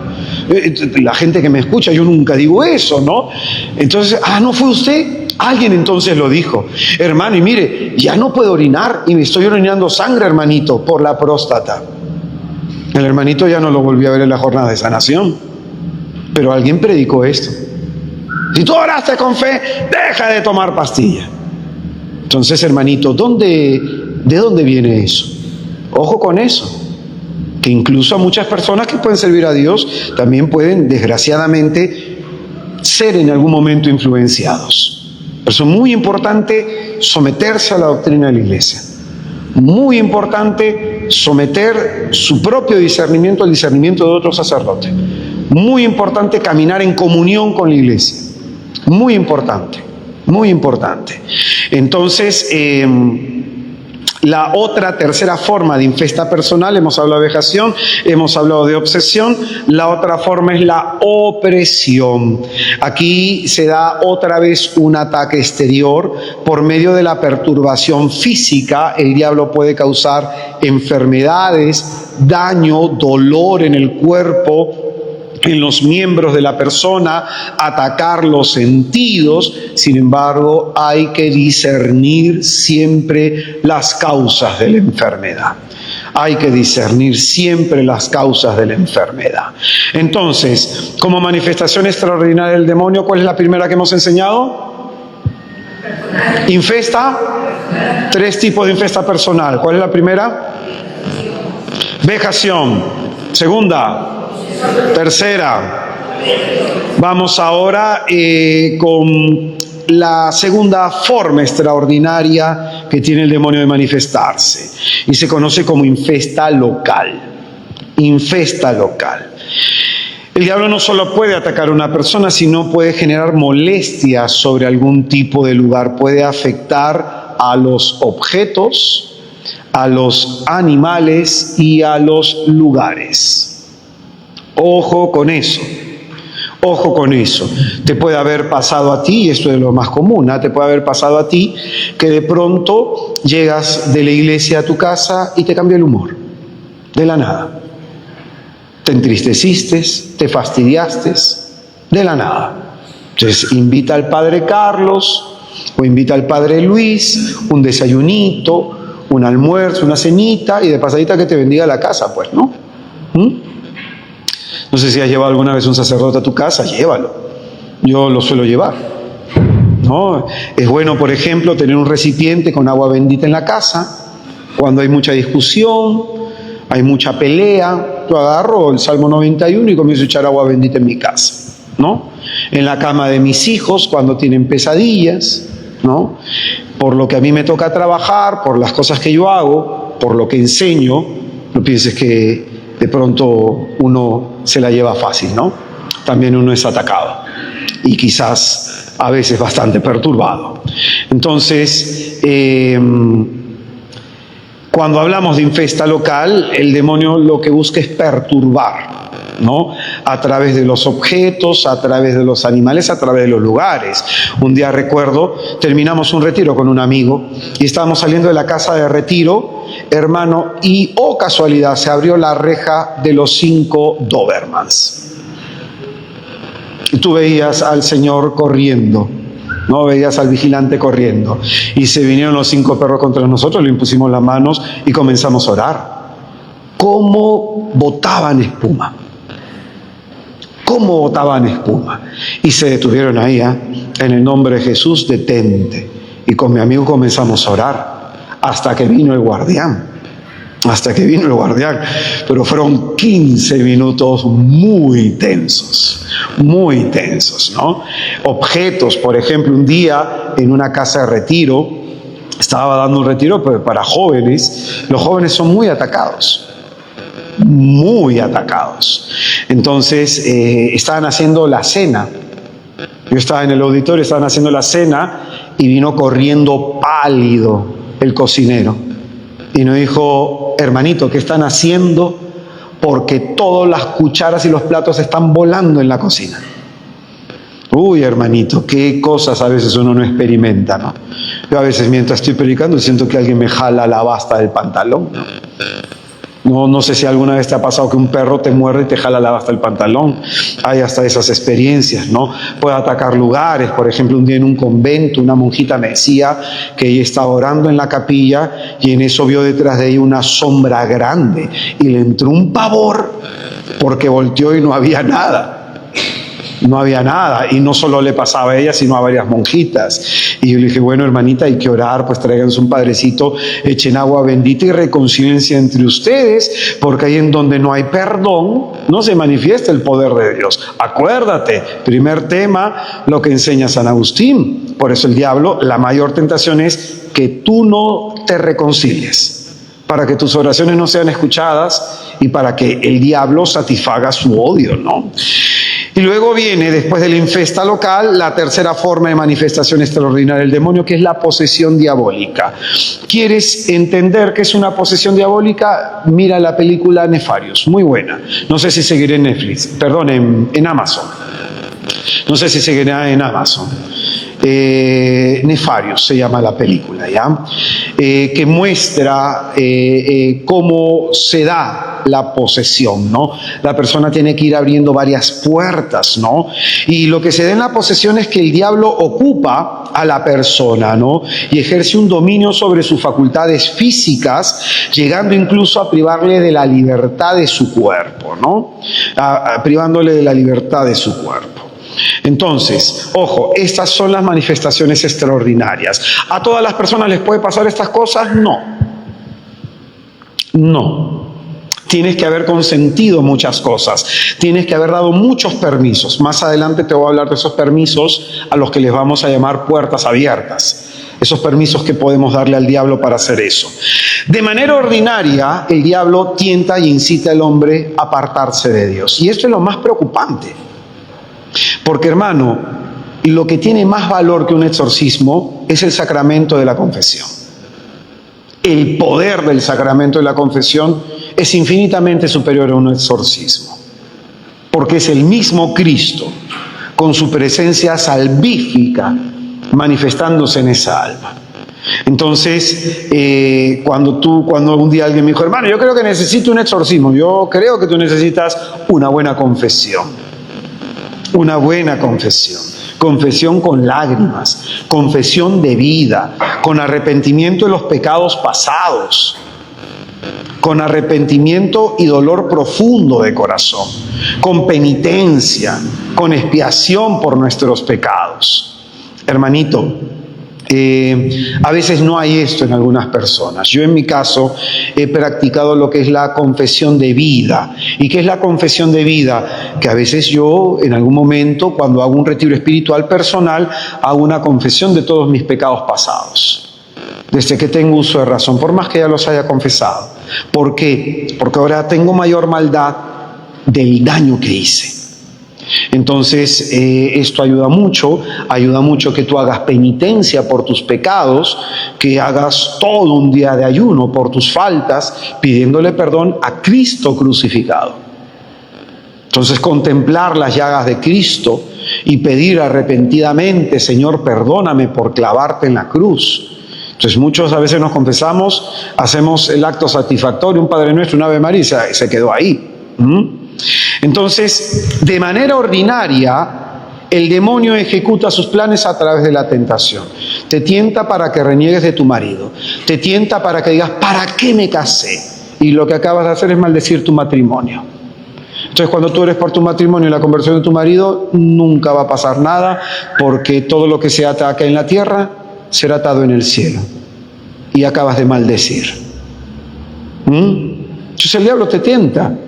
la gente que me escucha, yo nunca digo eso, ¿no? Entonces, ¿no fue usted? Alguien entonces lo dijo, hermano, y mire, ya no puedo orinar y me estoy orinando sangre, hermanito, por la próstata. El hermanito ya no lo volví a ver en la jornada de sanación, pero alguien predicó esto. Si tú oraste con fe, deja de tomar pastilla. Entonces, hermanito, ¿de dónde viene eso? Ojo con eso. Que incluso a muchas personas que pueden servir a Dios también pueden, desgraciadamente, ser en algún momento influenciados. Por eso es muy importante someterse a la doctrina de la iglesia. Muy importante someter su propio discernimiento al discernimiento de otro sacerdote. Muy importante caminar en comunión con la iglesia. Muy importante, muy importante. Entonces, la otra tercera forma de infesta personal, hemos hablado de vejación, hemos hablado de obsesión, la otra forma es la opresión. Aquí se da otra vez un ataque exterior por medio de la perturbación física. El diablo puede causar enfermedades, daño, dolor en el cuerpo, en los miembros de la persona, atacar los sentidos. Sin embargo, hay que discernir siempre las causas de la enfermedad. Hay que discernir siempre las causas de la enfermedad. Entonces, como manifestación extraordinaria del demonio, ¿cuál es la primera que hemos enseñado? Infesta. 3 tipos de infesta personal. ¿Cuál es la primera? Vejación. Segunda. Tercera. Vamos ahora con la segunda forma extraordinaria que tiene el demonio de manifestarse, y se conoce como infesta local. Infesta local. El diablo no solo puede atacar a una persona, sino puede generar molestias sobre algún tipo de lugar. Puede afectar a los objetos, a los animales y a los lugares. Ojo con eso, ojo con eso. Te puede haber pasado a ti, y esto es lo más común, te puede haber pasado a ti que de pronto llegas de la iglesia a tu casa y te cambia el humor, de la nada. Te entristeciste, te fastidiaste, de la nada. Entonces invita al padre Carlos o invita al padre Luis, un desayunito, un almuerzo, una cenita, y de pasadita que te bendiga la casa, pues, ¿no? No sé si has llevado alguna vez un sacerdote a tu casa, llévalo. Yo lo suelo llevar, ¿no? Es bueno, por ejemplo, tener un recipiente con agua bendita en la casa. Cuando hay mucha discusión, hay mucha pelea, yo agarro el Salmo 91 y comienzo a echar agua bendita en mi casa, ¿no? En la cama de mis hijos, cuando tienen pesadillas, ¿no? Por lo que a mí me toca trabajar, por las cosas que yo hago, por lo que enseño, no pienses que de pronto uno se la lleva fácil, ¿no? También uno es atacado y quizás a veces bastante perturbado. Entonces, cuando hablamos de infesta local, el demonio lo que busca es perturbar, ¿no? A través de los objetos, a través de los animales, a través de los lugares. Un día recuerdo, terminamos un retiro con un amigo y estábamos saliendo de la casa de retiro, hermano, y oh casualidad, se abrió la reja de los 5 Dobermans. Y tú veías al señor corriendo, ¿no? Veías al vigilante corriendo. Y se vinieron los 5 perros contra nosotros, le impusimos las manos y comenzamos a orar. ¿Cómo botaban espuma? ¿Cómo botaban espuma? Y se detuvieron ahí, en el nombre de Jesús, detente. Y con mi amigo comenzamos a orar. Hasta que vino el guardián. Hasta que vino el guardián. Pero fueron 15 minutos muy tensos, ¿no? Objetos, por ejemplo, un día en una casa de retiro, estaba dando un retiro para jóvenes. Los jóvenes son muy atacados. Muy atacados. Entonces, estaban haciendo la cena. Yo estaba en el auditorio, estaban haciendo la cena y vino corriendo pálido el cocinero y nos dijo: hermanito, ¿qué están haciendo? Porque todas las cucharas y los platos están volando en la cocina. Uy, hermanito, qué cosas a veces uno no experimenta, ¿no? Yo a veces mientras estoy predicando siento que alguien me jala la basta del pantalón, ¿no? No sé si alguna vez te ha pasado que un perro te muerde y te jala la basta del pantalón. Hay hasta esas experiencias, ¿no? Puede atacar lugares. Por ejemplo, un día en un convento, una monjita me decía que ella estaba orando en la capilla y en eso vio detrás de ella una sombra grande y le entró un pavor porque volteó y no había nada. no había nada, y no solo le pasaba a ella, sino a varias monjitas. Y yo le dije, bueno, hermanita, hay que orar, pues tráiganse un padrecito, echen agua bendita y reconcíliense entre ustedes, porque ahí en donde no hay perdón, no se manifiesta el poder de Dios. Acuérdate, primer tema, lo que enseña San Agustín. Por eso el diablo, la mayor tentación es que tú no te reconcilies, para que tus oraciones no sean escuchadas y para que el diablo satisfaga su odio, ¿no? Y luego viene, después de la infesta local, la tercera forma de manifestación extraordinaria del demonio, que es la posesión diabólica. ¿Quieres entender qué es una posesión diabólica? Mira la película Nefarios, muy buena. No sé si seguiré en Netflix, perdón, en Amazon. No sé si seguirá en Amazon. Nefarios se llama la película, ¿ya? Que muestra cómo se da la posesión, ¿no? La persona tiene que ir abriendo varias puertas, ¿no? Y lo que se da en la posesión es que el diablo ocupa a la persona, ¿no? Y ejerce un dominio sobre sus facultades físicas, llegando incluso a privarle de la libertad de su cuerpo, ¿no? Privándole de la libertad de su cuerpo. Entonces, ojo, estas son las manifestaciones extraordinarias. ¿A todas las personas les puede pasar estas cosas? No. No. Tienes que haber consentido muchas cosas. Tienes que haber dado muchos permisos. Más adelante te voy a hablar de esos permisos a los que les vamos a llamar puertas abiertas. Esos permisos que podemos darle al diablo para hacer eso. De manera ordinaria, el diablo tienta y incita al hombre a apartarse de Dios. Y esto es lo más preocupante. Porque, hermano, lo que tiene más valor que un exorcismo es el sacramento de la confesión. El poder del sacramento de la confesión es infinitamente superior a un exorcismo. Porque es el mismo Cristo, con su presencia salvífica, manifestándose en esa alma. Entonces, cuando un día alguien me dijo, hermano, yo creo que necesito un exorcismo, yo creo que tú necesitas una buena confesión. Una buena confesión, confesión con lágrimas, confesión de vida, con arrepentimiento de los pecados pasados, con arrepentimiento y dolor profundo de corazón, con penitencia, con expiación por nuestros pecados. Hermanito, a veces no hay esto en algunas personas. Yo en mi caso he practicado lo que es la confesión de vida. ¿Y qué es la confesión de vida? Que a veces yo en algún momento, cuando hago un retiro espiritual personal, hago una confesión de todos mis pecados pasados, desde que tengo uso de razón, por más que ya los haya confesado. ¿Por qué? Porque ahora tengo mayor maldad del daño que hice. Entonces, esto ayuda mucho que tú hagas penitencia por tus pecados, que hagas todo un día de ayuno por tus faltas, pidiéndole perdón a Cristo crucificado. Entonces, contemplar las llagas de Cristo y pedir arrepentidamente, Señor, perdóname por clavarte en la cruz. Entonces, muchos a veces nos confesamos, hacemos el acto satisfactorio, un Padre Nuestro, un Ave María, y se quedó ahí. Entonces, de manera ordinaria, el demonio ejecuta sus planes a través de la tentación. Te tienta para que reniegues de tu marido. Te tienta para que digas, ¿para qué me casé? Y lo que acabas de hacer es maldecir tu matrimonio. Entonces, cuando tú eres por tu matrimonio y la conversión de tu marido, nunca va a pasar nada, porque todo lo que se ata acá en la tierra será atado en el cielo. Y acabas de maldecir. Entonces el diablo te tienta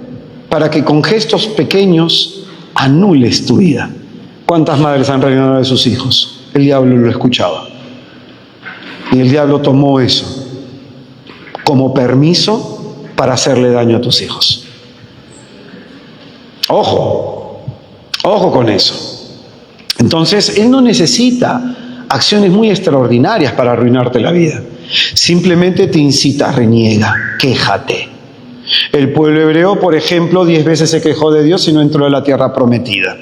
para que con gestos pequeños anules tu vida. ¿Cuántas madres han renegado de sus hijos? El diablo lo escuchaba. Y el diablo tomó eso como permiso para hacerle daño a tus hijos. Ojo con eso. Entonces, él no necesita acciones muy extraordinarias para arruinarte la vida. Simplemente te incita, reniega, quéjate. El pueblo hebreo, por ejemplo, 10 veces se quejó de Dios y no entró en la tierra prometida.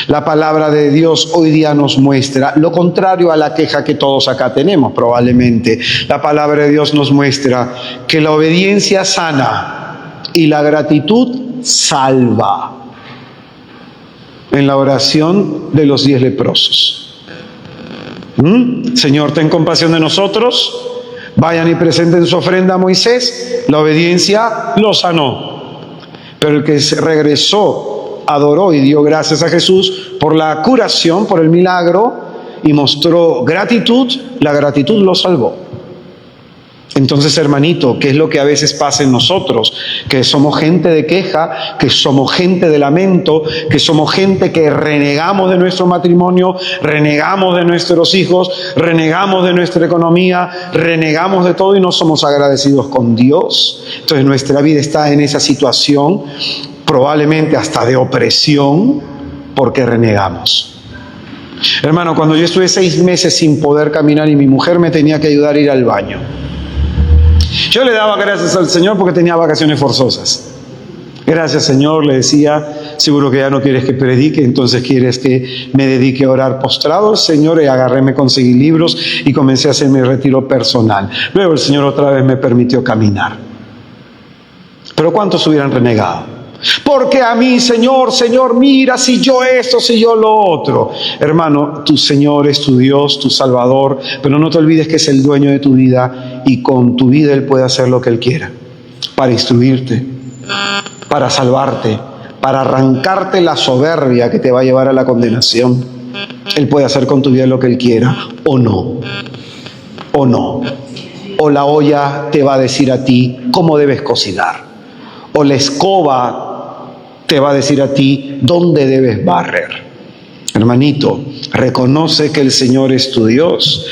La palabra de Dios hoy día nos muestra lo contrario a la queja que todos acá tenemos probablemente. La palabra de Dios nos muestra que la obediencia sana y la gratitud salva. En la oración de los 10 leprosos. Señor, ten compasión de nosotros. Vayan y presenten su ofrenda a Moisés. La obediencia lo sanó. Pero el que regresó adoró y dio gracias a Jesús por la curación, por el milagro, y mostró gratitud. La gratitud lo salvó. Entonces, hermanito, ¿qué es lo que a veces pasa en nosotros? Que somos gente de queja, que somos gente de lamento, que somos gente que renegamos de nuestro matrimonio, renegamos de nuestros hijos, renegamos de nuestra economía, renegamos de todo y no somos agradecidos con Dios. Entonces nuestra vida está en esa situación, probablemente hasta de opresión, porque renegamos. Hermano, cuando yo estuve 6 meses sin poder caminar y mi mujer me tenía que ayudar a ir al baño, yo le daba gracias al Señor porque tenía vacaciones forzosas. Gracias, Señor, le decía, seguro que ya no quieres que predique, entonces quieres que me dedique a orar postrado. El Señor, y agarré, me conseguí libros y comencé a hacer mi retiro personal. Luego el Señor otra vez me permitió caminar. Pero ¿cuántos hubieran renegado? Porque a mí, Señor, mira, si yo esto, si yo lo otro. Hermano, tu Señor es tu Dios, tu Salvador, pero no te olvides que es el dueño de tu vida y con tu vida Él puede hacer lo que Él quiera. Para instruirte, para salvarte, para arrancarte la soberbia que te va a llevar a la condenación. Él puede hacer con tu vida lo que Él quiera, o no. O la olla te va a decir a ti cómo debes cocinar. O la escoba te va a decir a ti dónde debes barrer. Hermanito, reconoce que el Señor es tu Dios.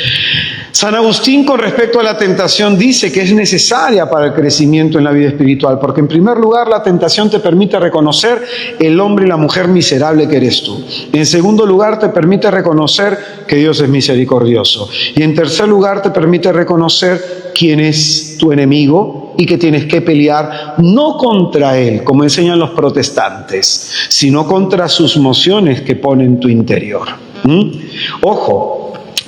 San Agustín, con respecto a la tentación, dice que es necesaria para el crecimiento en la vida espiritual, porque en primer lugar la tentación te permite reconocer el hombre y la mujer miserable que eres tú. En segundo lugar te permite reconocer que Dios es misericordioso. Y en tercer lugar te permite reconocer quién es tu enemigo y que tienes que pelear no contra él, como enseñan los protestantes, sino contra sus mociones que pone en tu interior. Ojo.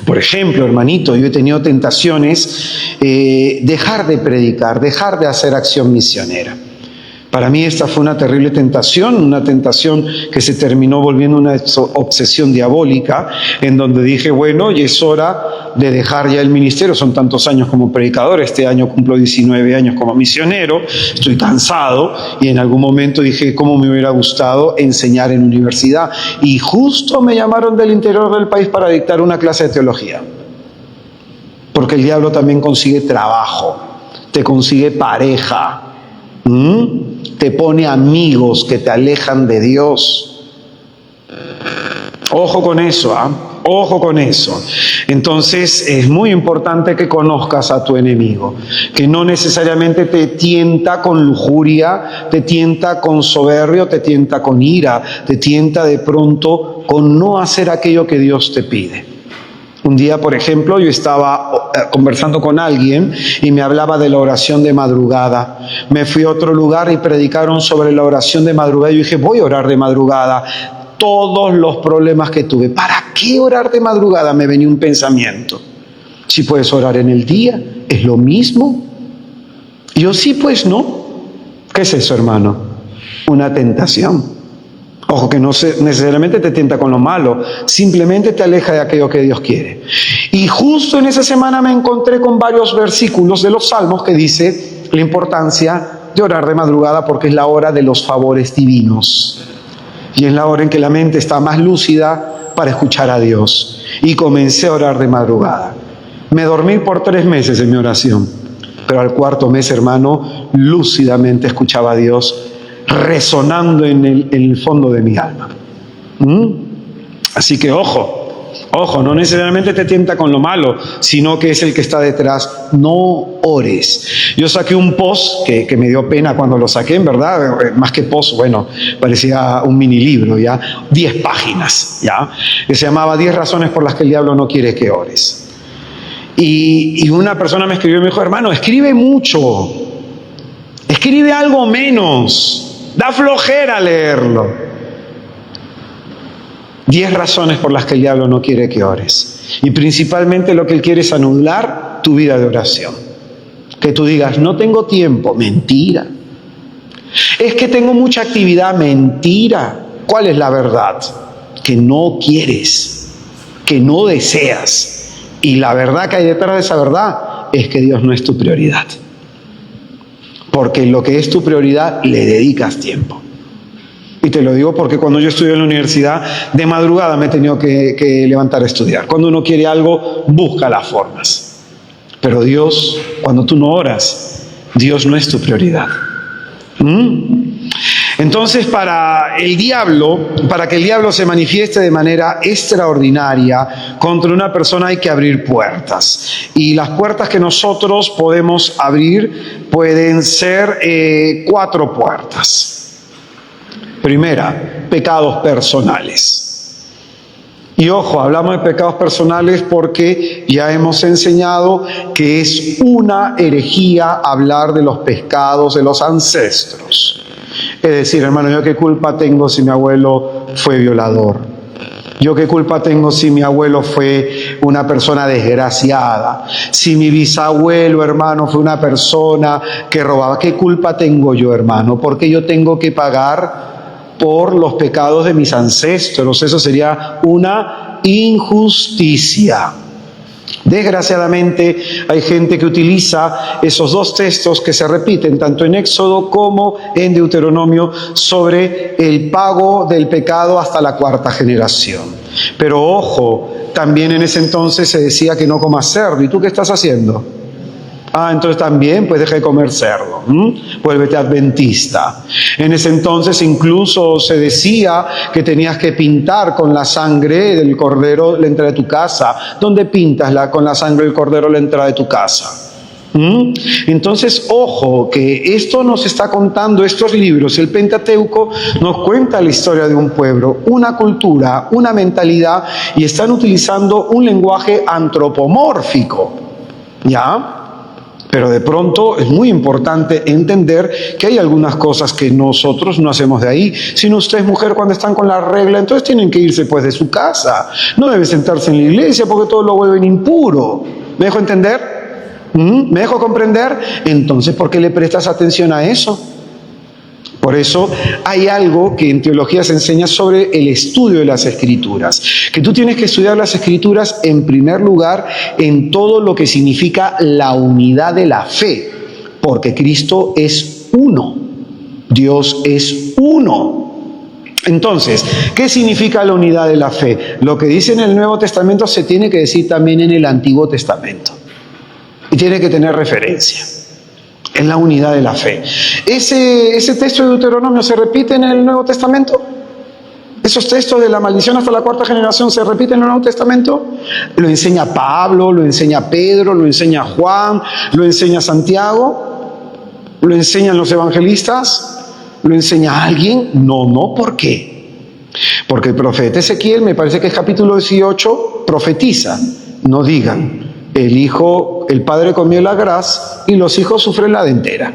Por ejemplo, hermanito, yo he tenido tentaciones, dejar de predicar, dejar de hacer acción misionera. Para mí esta fue una terrible tentación, una tentación que se terminó volviendo una obsesión diabólica, en donde dije, bueno, y es hora de dejar ya el ministerio. Son tantos años como predicador, este año cumplo 19 años como misionero, estoy cansado, y en algún momento dije, cómo me hubiera gustado enseñar en universidad. Y justo me llamaron del interior del país para dictar una clase de teología. Porque el diablo también consigue trabajo, te consigue pareja, te pone amigos que te alejan de Dios. Ojo con eso, ojo con eso. Entonces es muy importante que conozcas a tu enemigo, que no necesariamente te tienta con lujuria, te tienta con soberbio, te tienta con ira, te tienta de pronto con no hacer aquello que Dios te pide. Un día, por ejemplo, yo estaba conversando con alguien y me hablaba de la oración de madrugada. Me fui a otro lugar y predicaron sobre la oración de madrugada. Yo dije, voy a orar de madrugada. Todos los problemas que tuve. ¿Para qué orar de madrugada? Me venía un pensamiento. Si puedes orar en el día, es lo mismo. Y yo, sí, pues no. ¿Qué es eso, hermano? Una tentación. Ojo, que no necesariamente te tienta con lo malo, simplemente te aleja de aquello que Dios quiere. Y justo en esa semana me encontré con varios versículos de los Salmos que dice la importancia de orar de madrugada porque es la hora de los favores divinos. Y es la hora en que la mente está más lúcida para escuchar a Dios. Y comencé a orar de madrugada. Me dormí por 3 meses en mi oración, pero al 4.º mes, hermano, lúcidamente escuchaba a Dios resonando en el fondo de mi alma. Así que ojo, no necesariamente te tienta con lo malo, sino que es el que está detrás. No ores. Yo saqué un post que me dio pena cuando lo saqué, en verdad, más que post, bueno, parecía un mini libro, ya, 10 páginas, ya, que se llamaba 10 razones por las que el diablo no quiere que ores. Y una persona me escribió y me dijo, hermano, escribe mucho, escribe algo menos. Da flojera leerlo. 10 razones por las que el diablo no quiere que ores. Y principalmente lo que él quiere es anular tu vida de oración. Que tú digas, no tengo tiempo. Mentira. Es que tengo mucha actividad. Mentira. ¿Cuál es la verdad? Que no quieres, que no deseas. Y la verdad que hay detrás de esa verdad es que Dios no es tu prioridad. Porque lo que es tu prioridad le dedicas tiempo. Y te lo digo porque cuando yo estudié en la universidad, de madrugada me he tenido que levantar a estudiar. Cuando uno quiere algo, busca las formas. Pero Dios, cuando tú no oras, Dios no es tu prioridad. Entonces, para que el diablo se manifieste de manera extraordinaria contra una persona, hay que abrir puertas. Y las puertas que nosotros podemos abrir pueden ser 4 puertas. Primera, pecados personales. Y ojo, hablamos de pecados personales porque ya hemos enseñado que es una herejía hablar de los pecados de los ancestros. Es decir, hermano, ¿yo qué culpa tengo si mi abuelo fue violador? ¿Yo qué culpa tengo si mi abuelo fue una persona desgraciada? Si mi bisabuelo, hermano, fue una persona que robaba. ¿Qué culpa tengo yo, hermano? ¿Por qué yo tengo que pagar por los pecados de mis ancestros? Eso sería una injusticia. Desgraciadamente hay gente que utiliza esos 2 textos que se repiten tanto en Éxodo como en Deuteronomio sobre el pago del pecado hasta la 4ª generación. Pero ojo, también en ese entonces se decía que no comas cerdo. ¿Y tú qué estás haciendo? Entonces también, pues deja de comer cerdo, vuélvete adventista. En ese entonces incluso se decía que tenías que pintar con la sangre del cordero la entrada de tu casa. ¿Dónde pintas con la sangre del cordero la entrada de tu casa? Entonces, ojo, que esto nos está contando estos libros. El Pentateuco nos cuenta la historia de un pueblo, una cultura, una mentalidad, y están utilizando un lenguaje antropomórfico, ¿ya? Pero de pronto es muy importante entender que hay algunas cosas que nosotros no hacemos de ahí. Si no, usted es mujer cuando están con la regla, entonces tienen que irse pues de su casa. No debe sentarse en la iglesia porque todo lo vuelven impuro. ¿Me dejo entender? ¿Me dejo comprender? Entonces, ¿por qué le prestas atención a eso? Por eso hay algo que en teología se enseña sobre el estudio de las Escrituras, que tú tienes que estudiar las Escrituras en primer lugar en todo lo que significa la unidad de la fe, porque Cristo es uno, Dios es uno. Entonces, ¿qué significa la unidad de la fe? Lo que dice en el Nuevo Testamento se tiene que decir también en el Antiguo Testamento y tiene que tener referencia. Es la unidad de la fe. Ese texto de Deuteronomio se repite en el Nuevo Testamento. Esos textos de la maldición hasta la 4ª generación se repiten en el Nuevo Testamento. Lo enseña Pablo, lo enseña Pedro, lo enseña Juan, lo enseña Santiago, lo enseñan los evangelistas, lo enseña alguien. No, ¿por qué? Porque el profeta Ezequiel, me parece que es capítulo 18, profetiza. No digan, el padre comió la gras y los hijos sufren la dentera.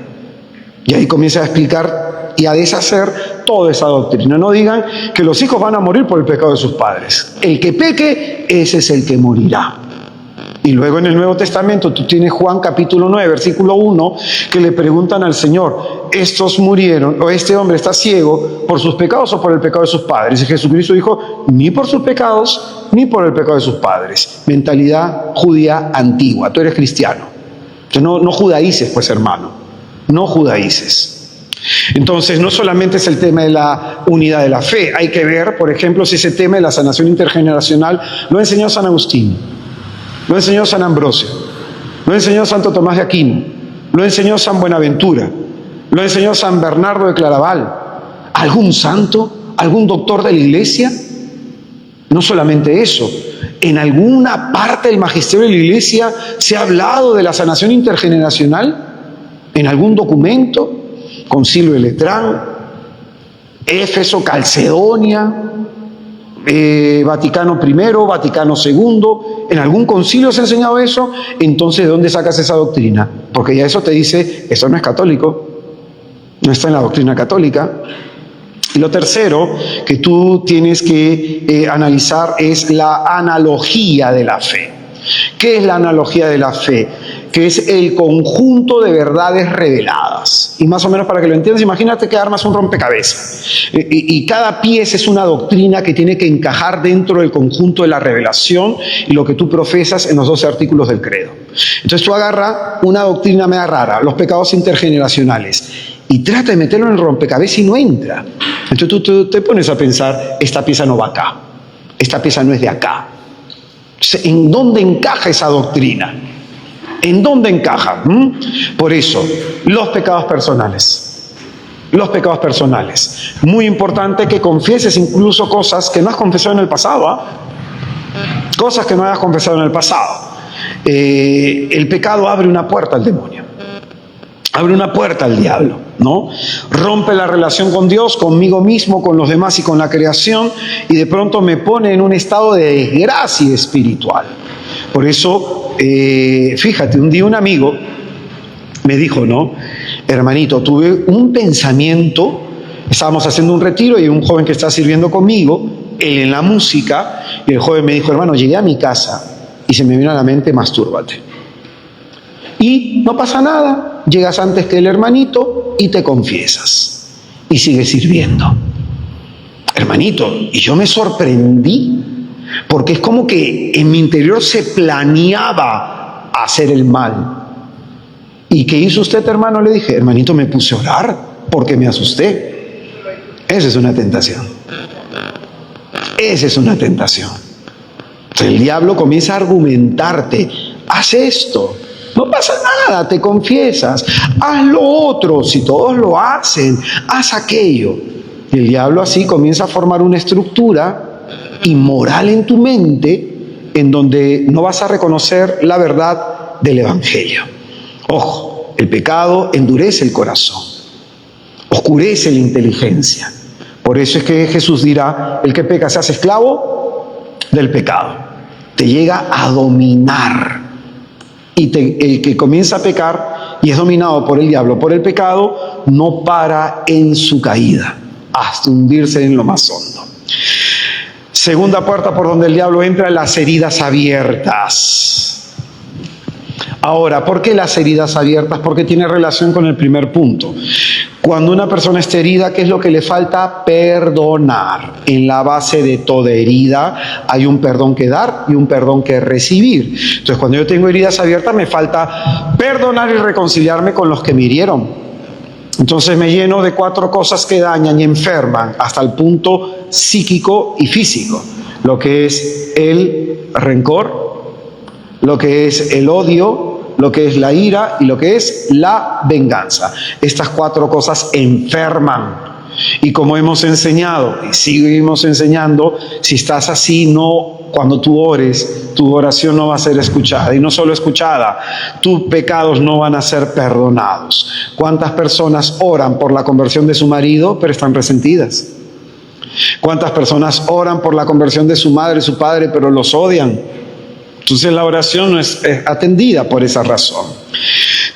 Y ahí comienza a explicar y a deshacer toda esa doctrina. No digan que los hijos van a morir por el pecado de sus padres. El que peque, ese es el que morirá. Y luego en el Nuevo Testamento tú tienes Juan capítulo 9, versículo 1, que le preguntan al Señor, estos murieron, o este hombre está ciego, ¿por sus pecados o por el pecado de sus padres? Y Jesucristo dijo, ni por sus pecados, ni por el pecado de sus padres. Mentalidad judía antigua. Tú eres cristiano. No judaices, pues, hermano. No judaices. Entonces, no solamente es el tema de la unidad de la fe. Hay que ver, por ejemplo, si ese tema de la sanación intergeneracional lo enseñó San Agustín, lo enseñó San Ambrosio, lo enseñó Santo Tomás de Aquino, lo enseñó San Buenaventura, lo enseñó San Bernardo de Claraval. ¿Algún santo? ¿Algún doctor de la Iglesia? No solamente eso, en alguna parte del magisterio de la Iglesia se ha hablado de la sanación intergeneracional, en algún documento, Concilio de Letrán, Éfeso, Calcedonia, Vaticano I, Vaticano II, en algún concilio se ha enseñado eso. Entonces, ¿de dónde sacas esa doctrina? Porque ya eso te dice, eso no es católico, no está en la doctrina católica. Y lo tercero que tú tienes que analizar es la analogía de la fe. ¿Qué es la analogía de la fe? Que es el conjunto de verdades reveladas. Y más o menos para que lo entiendas, imagínate que armas un rompecabezas. Y cada pieza es una doctrina que tiene que encajar dentro del conjunto de la revelación y lo que tú profesas en los 12 artículos del credo. Entonces tú agarras una doctrina media rara, los pecados intergeneracionales. y trata de meterlo en el rompecabezas y no entra. Entonces tú te pones a pensar, esta pieza no va acá, esta pieza no es de acá. ¿En dónde encaja esa doctrina? ¿En dónde encaja? Por eso, los pecados personales. Los pecados personales. Muy importante que confieses incluso cosas que no has confesado en el pasado. Cosas que no hayas confesado en el pasado. El pecado abre una puerta al demonio. Abre una puerta al diablo, ¿no? Rompe la relación con Dios, conmigo mismo, con los demás y con la creación, y de pronto me pone en un estado de desgracia espiritual. Por eso, fíjate, un día un amigo me dijo, ¿no? Hermanito, tuve un pensamiento, estábamos haciendo un retiro y un joven que está sirviendo conmigo, él en la música, y el joven me dijo, hermano, llegué a mi casa y se me vino a la mente, mastúrbate. Y no pasa nada, llegas antes que el hermanito y te confiesas y sigues sirviendo. Hermanito, y yo me sorprendí porque es como que en mi interior se planeaba hacer el mal. ¿Y qué hizo usted, hermano? Le dije, hermanito, me puse a orar porque me asusté. Esa es una tentación. Esa es una tentación. Entonces el diablo comienza a argumentarte, haz esto. No pasa nada, te confiesas, haz lo otro, si todos lo hacen, haz aquello. Y el diablo así comienza a formar una estructura inmoral en tu mente en donde no vas a reconocer la verdad del Evangelio. Ojo, el pecado endurece el corazón, oscurece la inteligencia. Por eso es que Jesús dirá, el que peca se hace esclavo del pecado, te llega a dominar. Y el que comienza a pecar y es dominado por el diablo, por el pecado, no para en su caída, hasta hundirse en lo más hondo. Segunda puerta por donde el diablo entra, las heridas abiertas. Ahora, ¿por qué las heridas abiertas? Porque tiene relación con el primer punto. Cuando una persona está herida, ¿qué es lo que le falta? Perdonar. En la base de toda herida hay un perdón que dar y un perdón que recibir. Entonces, cuando yo tengo heridas abiertas, me falta perdonar y reconciliarme con los que me hirieron. Entonces me lleno de 4 cosas que dañan y enferman hasta el punto psíquico y físico. Lo que es el rencor, lo que es el odio, lo que es la ira y lo que es la venganza. Estas 4 cosas enferman. Y como hemos enseñado y seguimos enseñando, si estás así, cuando tú ores, tu oración no va a ser escuchada. Y no solo escuchada, tus pecados no van a ser perdonados. ¿Cuántas personas oran por la conversión de su marido, pero están resentidas? ¿Cuántas personas oran por la conversión de su madre, su padre, pero los odian? Entonces la oración no es atendida por esa razón.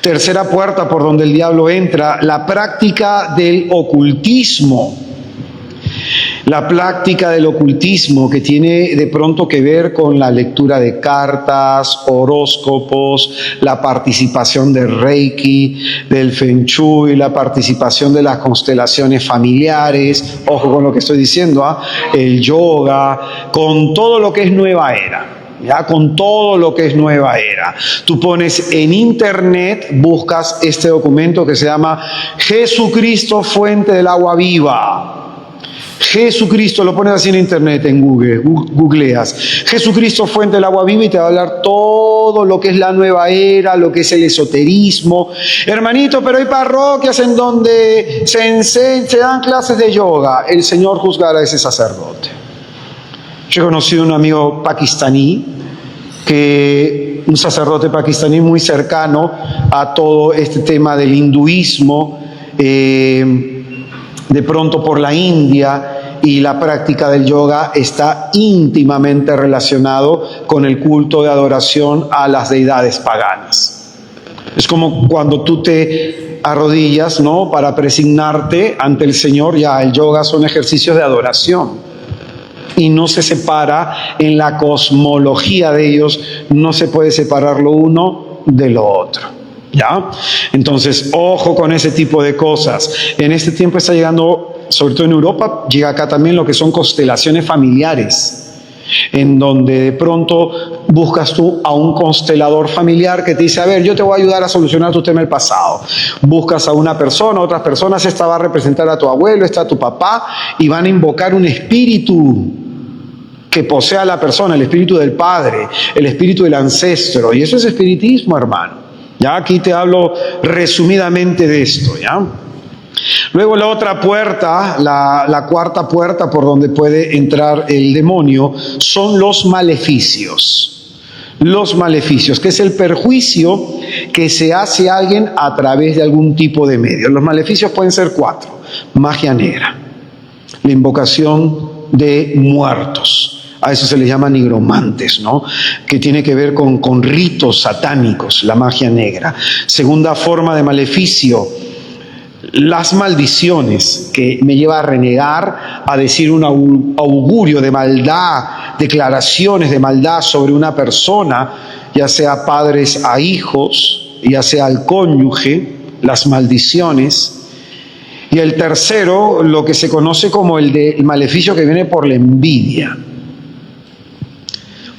Tercera puerta por donde el diablo entra, la práctica del ocultismo. La práctica del ocultismo que tiene de pronto que ver con la lectura de cartas, horóscopos, la participación del Reiki, del Feng Shui, la participación de las constelaciones familiares, ojo con lo que estoy diciendo, el yoga, con todo lo que es nueva era. Ya, con todo lo que es nueva era. Tú pones en internet, buscas este documento que se llama Jesucristo, fuente del agua viva. Jesucristo, lo pones así en internet, en Google, googleas Jesucristo, fuente del agua viva, y te va a hablar todo lo que es la nueva era, lo que es el esoterismo. Hermanito, pero hay parroquias en donde se dan clases de yoga. El Señor juzgará a ese sacerdote. Yo he conocido un amigo pakistaní, un sacerdote pakistaní muy cercano a todo este tema del hinduismo, de pronto por la India, y la práctica del yoga está íntimamente relacionado con el culto de adoración a las deidades paganas. Es como cuando tú te arrodillas, ¿no?, para presignarte ante el Señor. Ya el yoga son ejercicios de adoración. Y no se separa en la cosmología de ellos, no se puede separar lo uno de lo otro, ¿ya? Entonces, ojo con ese tipo de cosas. En este tiempo está llegando, sobre todo en Europa, llega acá también lo que son constelaciones familiares. en donde de pronto buscas tú a un constelador familiar que te dice, a ver, yo te voy a ayudar a solucionar tu tema del pasado. Buscas a una persona, otras personas, esta va a representar a tu abuelo, esta a tu papá, y van a invocar un espíritu que posea a la persona, el espíritu del padre, el espíritu del ancestro, y eso es espiritismo, hermano. Ya aquí te hablo resumidamente de esto, ¿ya? Luego la otra puerta, la cuarta puerta por donde puede entrar el demonio, son los maleficios. Los maleficios, que es el perjuicio que se hace a alguien a través de algún tipo de medio. Los maleficios pueden ser 4. Magia negra, la invocación de muertos. A eso se les llama nigromantes, ¿no? Que tiene que ver con ritos satánicos, la magia negra. Segunda forma de maleficio, las maldiciones, que me lleva a renegar, a decir un augurio de maldad, declaraciones de maldad sobre una persona, ya sea padres a hijos, ya sea al cónyuge, las maldiciones. Y el tercero, lo que se conoce como el maleficio que viene por la envidia.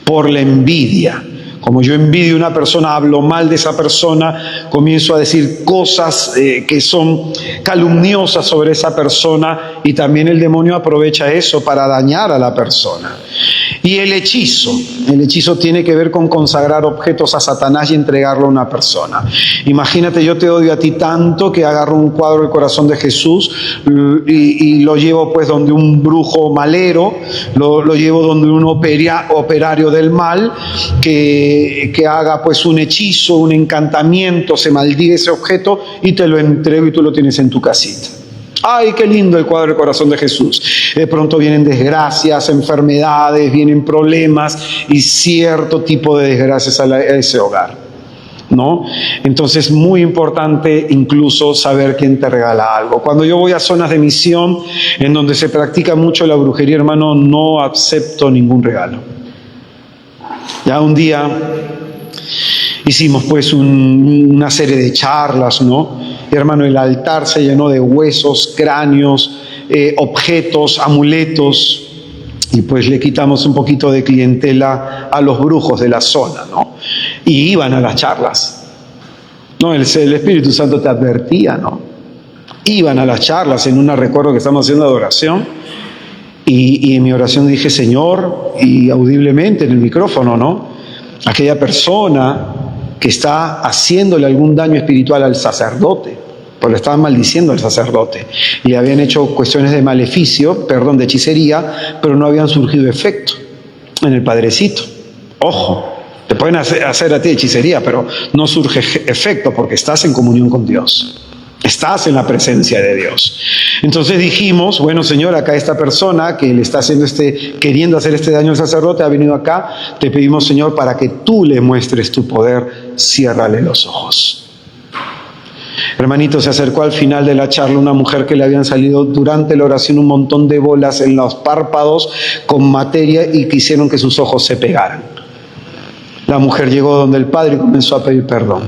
Por la envidia. Como yo envidio a una persona, hablo mal de esa persona, comienzo a decir cosas que son calumniosas sobre esa persona, y también el demonio aprovecha eso para dañar a la persona. Y el hechizo tiene que ver con consagrar objetos a Satanás y entregarlo a una persona. Imagínate, yo te odio a ti tanto que agarro un cuadro del corazón de Jesús y lo llevo pues donde un brujo malero, lo llevo donde un operario del mal que haga pues un hechizo, un encantamiento, se maldiga ese objeto y te lo entrego y tú lo tienes en tu casita. ¡Ay, qué lindo el cuadro del corazón de Jesús! De pronto vienen desgracias, enfermedades, vienen problemas y cierto tipo de desgracias a ese hogar, ¿no? Entonces, muy importante incluso saber quién te regala algo. Cuando yo voy a zonas de misión en donde se practica mucho la brujería, hermano, no acepto ningún regalo. Ya un día hicimos pues una serie de charlas, ¿no? Y, hermano, el altar se llenó de huesos, cráneos, objetos, amuletos, y pues le quitamos un poquito de clientela a los brujos de la zona, ¿no? Y iban a las charlas. No, el Espíritu Santo te advertía, ¿no? Iban a las charlas. Recuerdo que estamos haciendo adoración, y en mi oración dije, Señor, y audiblemente en el micrófono, ¿no? Aquella persona que está haciéndole algún daño espiritual al sacerdote, porque le estaban maldiciendo al sacerdote, y le habían hecho cuestiones de maleficio, de hechicería, pero no habían surgido efecto en el padrecito. Ojo, te pueden hacer a ti hechicería, pero no surge efecto porque estás en comunión con Dios. Estás en la presencia de Dios. Entonces dijimos, bueno, Señor, acá esta persona que le está queriendo hacer este daño al sacerdote ha venido acá, te pedimos, Señor, para que tú le muestres tu poder, ciérrale los ojos. Hermanito, se acercó al final de la charla una mujer que le habían salido durante la oración un montón de bolas en los párpados con materia y quisieron que sus ojos se pegaran. La mujer llegó donde el padre y comenzó a pedir perdón.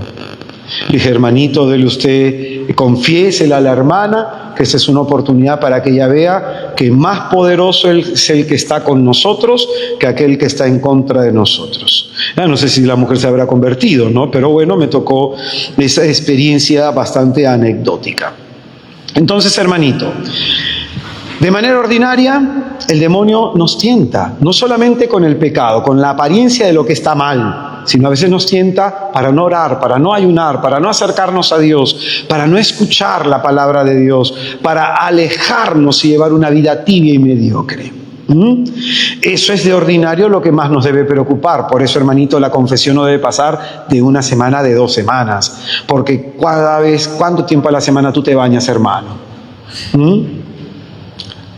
Le dije, hermanito, dele usted, confiésela a la hermana, que esa es una oportunidad para que ella vea que más poderoso es el que está con nosotros que aquel que está en contra de nosotros. Ya no sé si la mujer se habrá convertido, ¿no? Pero bueno, me tocó esa experiencia bastante anecdótica. Entonces, hermanito, de manera ordinaria, el demonio nos tienta, no solamente con el pecado, con la apariencia de lo que está mal, sino a veces nos tienta para no orar, para no ayunar, para no acercarnos a Dios, para no escuchar la palabra de Dios, para alejarnos y llevar una vida tibia y mediocre. Eso es de ordinario lo que más nos debe preocupar. Por eso, hermanito, la confesión no debe pasar de una semana, de 2 semanas, porque ¿cuánto tiempo a la semana tú te bañas, hermano?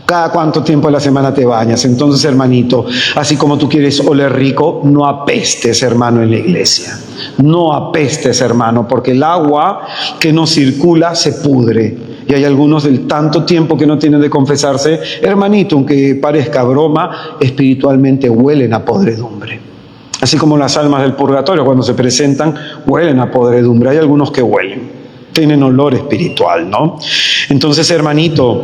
¿Cada cuánto tiempo a la semana te bañas? Entonces, hermanito, así como tú quieres oler rico, no apestes, hermano, en la iglesia. No apestes, hermano, porque el agua que no circula se pudre. Y hay algunos del tanto tiempo que no tienen de confesarse, hermanito, aunque parezca broma, espiritualmente huelen a podredumbre. Así como las almas del purgatorio cuando se presentan huelen a podredumbre. Hay algunos que huelen, tienen olor espiritual, ¿no? Entonces, hermanito,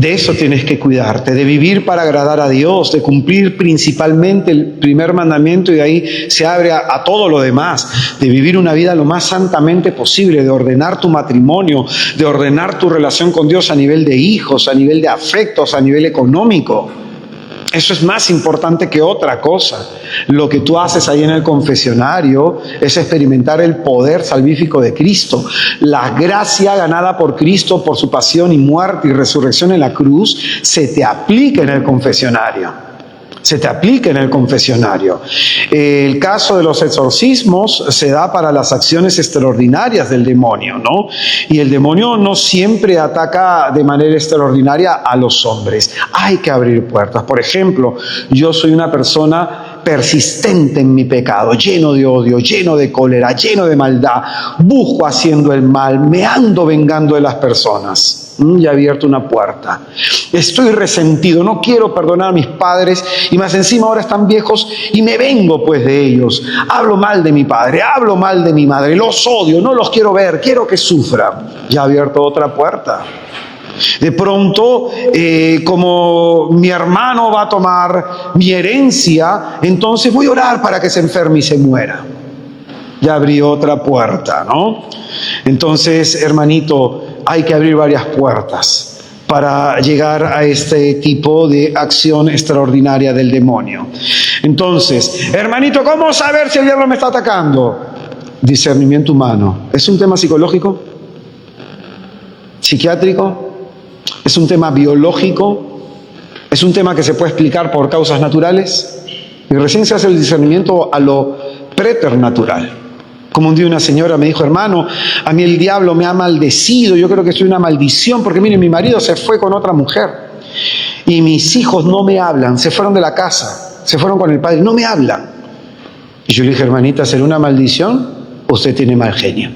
De eso tienes que cuidarte, de vivir para agradar a Dios, de cumplir principalmente el primer mandamiento y de ahí se abre a todo lo demás, de vivir una vida lo más santamente posible, de ordenar tu matrimonio, de ordenar tu relación con Dios a nivel de hijos, a nivel de afectos, a nivel económico. Eso es más importante que otra cosa. Lo que tú haces ahí en el confesionario es experimentar el poder salvífico de Cristo. La gracia ganada por Cristo por su pasión y muerte y resurrección en la cruz se te aplica en el confesionario. Se te aplica en el confesionario. El caso de los exorcismos se da para las acciones extraordinarias del demonio, ¿no? Y el demonio no siempre ataca de manera extraordinaria a los hombres. Hay que abrir puertas. Por ejemplo, yo soy una persona persistente en mi pecado, lleno de odio, lleno de cólera, lleno de maldad. Busco haciendo el mal, me ando vengando de las personas. Y he abierto una puerta. Estoy resentido, no quiero perdonar a mis padres y más encima ahora están viejos y me vengo pues de ellos. Hablo mal de mi padre, hablo mal de mi madre, los odio, no los quiero ver, quiero que sufran. Ya he abierto otra puerta. De pronto, como mi hermano va a tomar mi herencia, entonces voy a orar para que se enferme y se muera. Ya abrí otra puerta, ¿no? Entonces, hermanito, hay que abrir varias puertas para llegar a este tipo de acción extraordinaria del demonio. Entonces, hermanito, ¿cómo saber si el diablo me está atacando? Discernimiento humano. ¿Es un tema psicológico? ¿Psiquiátrico? ¿Es un tema biológico? ¿Es un tema que se puede explicar por causas naturales? Y recién se hace el discernimiento a lo preternatural. Como un día una señora me dijo, hermano, a mí el diablo me ha maldecido, yo creo que soy una maldición, porque mire, mi marido se fue con otra mujer y mis hijos no me hablan, se fueron de la casa, se fueron con el padre, no me hablan. Y yo le dije, hermanita, ¿será una maldición o usted tiene mal genio?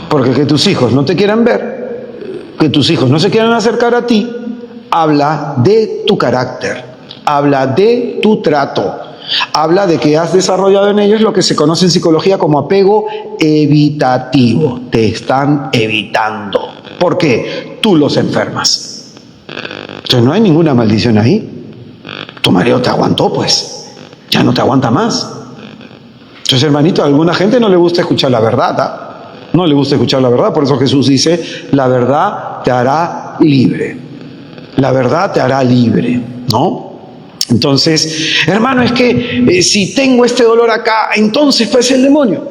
Porque que tus hijos no te quieran ver, que tus hijos no se quieran acercar a ti, habla de tu carácter, habla de tu trato. Habla de que has desarrollado en ellos lo que se conoce en psicología como apego evitativo. Te están evitando. ¿Por qué? Tú los enfermas. Entonces no hay ninguna maldición ahí. Tu marido te aguantó, pues. Ya no te aguanta más. Entonces, hermanito, a alguna gente no le gusta escuchar la verdad, ¿ah? No le gusta escuchar la verdad. Por eso Jesús dice, la verdad te hará libre. La verdad te hará libre, ¿no? Entonces, hermano, es que si tengo este dolor acá, entonces pues el demonio.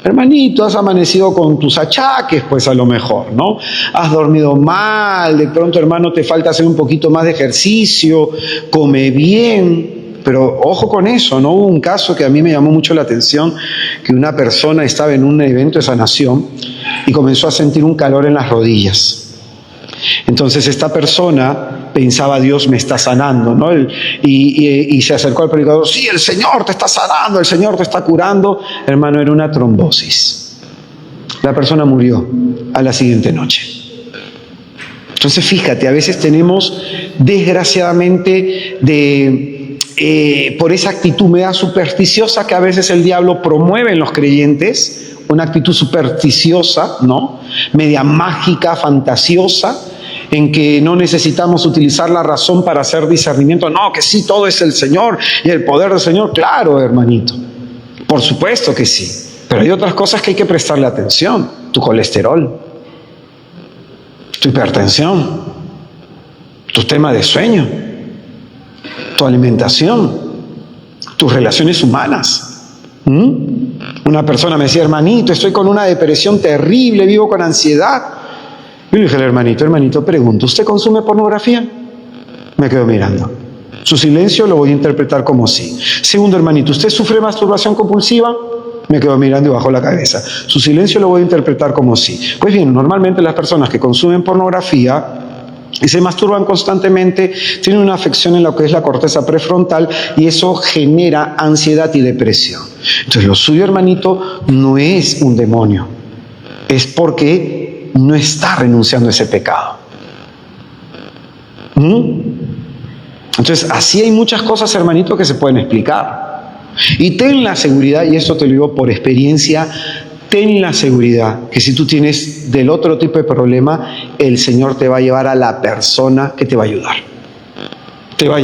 Hermanito, has amanecido con tus achaques, pues a lo mejor, ¿no? Has dormido mal, de pronto, hermano, te falta hacer un poquito más de ejercicio, come bien, pero ojo con eso, ¿no? Hubo un caso que a mí me llamó mucho la atención, que una persona estaba en un evento de sanación y comenzó a sentir un calor en las rodillas. Entonces esta persona pensaba, Dios me está sanando, ¿no? Y se acercó al predicador, sí, el Señor te está sanando, el Señor te está curando. Hermano, era una trombosis. La persona murió a la siguiente noche. Entonces fíjate, a veces tenemos desgraciadamente por esa actitud media supersticiosa que a veces el diablo promueve en los creyentes, una actitud supersticiosa, ¿no? Media mágica, fantasiosa, en que no necesitamos utilizar la razón para hacer discernimiento. No, que sí, todo es el Señor y el poder del Señor. Claro, hermanito, por supuesto que sí, pero hay otras cosas que hay que prestarle atención. Tu colesterol, tu hipertensión, tu tema de sueño, tu alimentación, tus relaciones humanas. Una persona me decía, hermanito, estoy con una depresión terrible, vivo con ansiedad. Yo le dije al hermanito, pregunto, ¿usted consume pornografía? Me quedo mirando. Su silencio lo voy a interpretar como sí. Segundo, hermanito, ¿usted sufre masturbación compulsiva? Me quedo mirando y bajo la cabeza. Su silencio lo voy a interpretar como sí. Pues bien, normalmente las personas que consumen pornografía y se masturban constantemente tienen una afección en lo que es la corteza prefrontal y eso genera ansiedad y depresión. Entonces lo suyo, hermanito, no es un demonio, es porque no está renunciando a ese pecado. Entonces así hay muchas cosas, hermanito, que se pueden explicar. Y ten la seguridad, y esto te lo digo por experiencia, ten la seguridad que si tú tienes del otro tipo de problema, el Señor te va a llevar a la persona que te va a ayudar. Te va a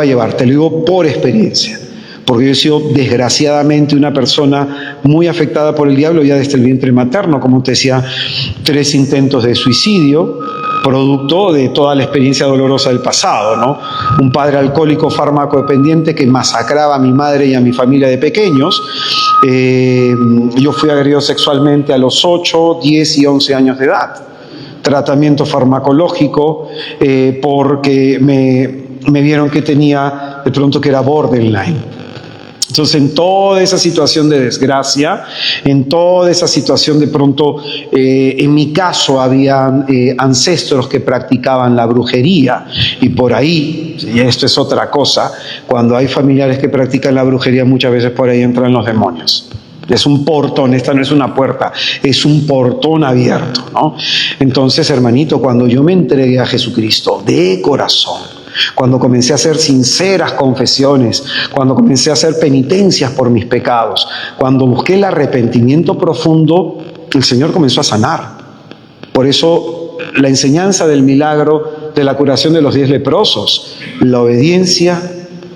llevar, te lo digo por experiencia, porque yo he sido desgraciadamente una persona muy afectada por el diablo ya desde el vientre materno, como te decía, 3 intentos de suicidio, producto de toda la experiencia dolorosa del pasado, ¿no? Un padre alcohólico farmacodependiente que masacraba a mi madre y a mi familia de pequeños. Yo fui agredido sexualmente a los 8, 10 y 11 años de edad. Tratamiento farmacológico porque me vieron que tenía, de pronto que era borderline. Entonces, en toda esa situación de desgracia, en toda esa situación de pronto, en mi caso, había ancestros que practicaban la brujería, y por ahí, y esto es otra cosa, cuando hay familiares que practican la brujería, muchas veces por ahí entran los demonios. Es un portón, esta no es una puerta, es un portón abierto, ¿no? Entonces, hermanito, cuando yo me entregué a Jesucristo de corazón, cuando comencé a hacer sinceras confesiones, cuando comencé a hacer penitencias por mis pecados, cuando busqué el arrepentimiento profundo, el Señor comenzó a sanar. Por eso la enseñanza del milagro de la curación de los 10 leprosos, la obediencia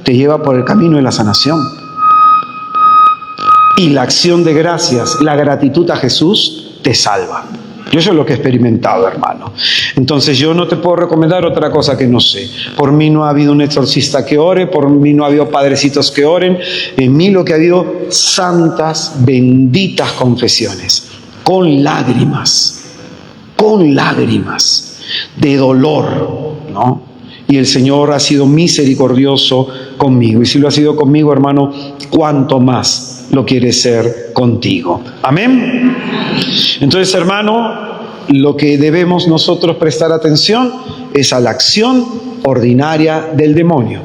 te lleva por el camino de la sanación. Y la acción de gracias, la gratitud a Jesús te salva. Yo eso es lo que he experimentado, hermano. Entonces yo no te puedo recomendar otra cosa que no sé. Por mí no ha habido un exorcista que ore, por mí no ha habido padrecitos que oren. En mí lo que ha habido, santas, benditas confesiones, con lágrimas de dolor, ¿no? Y el Señor ha sido misericordioso conmigo. Y si lo ha sido conmigo, hermano, ¿cuánto más lo quiere ser contigo? Amén. Entonces, hermano, lo que debemos nosotros prestar atención es a la acción ordinaria del demonio.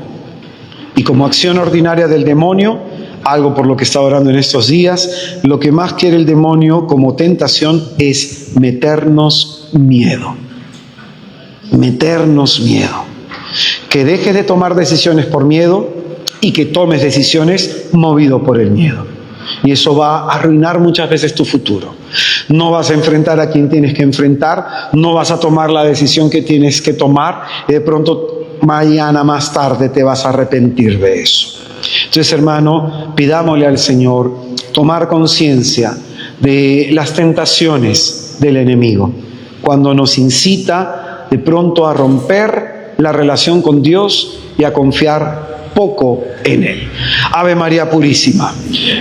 Y como acción ordinaria del demonio, algo por lo que está orando en estos días, lo que más quiere el demonio como tentación es meternos miedo. Meternos miedo. Que dejes de tomar decisiones por miedo y que tomes decisiones movido por el miedo. Y eso va a arruinar muchas veces tu futuro. No vas a enfrentar a quien tienes que enfrentar, no vas a tomar la decisión que tienes que tomar y de pronto mañana más tarde te vas a arrepentir de eso. Entonces, hermano, pidámosle al Señor tomar conciencia de las tentaciones del enemigo, cuando nos incita de pronto a romper la relación con Dios y a confiar poco en Él. Ave María Purísima.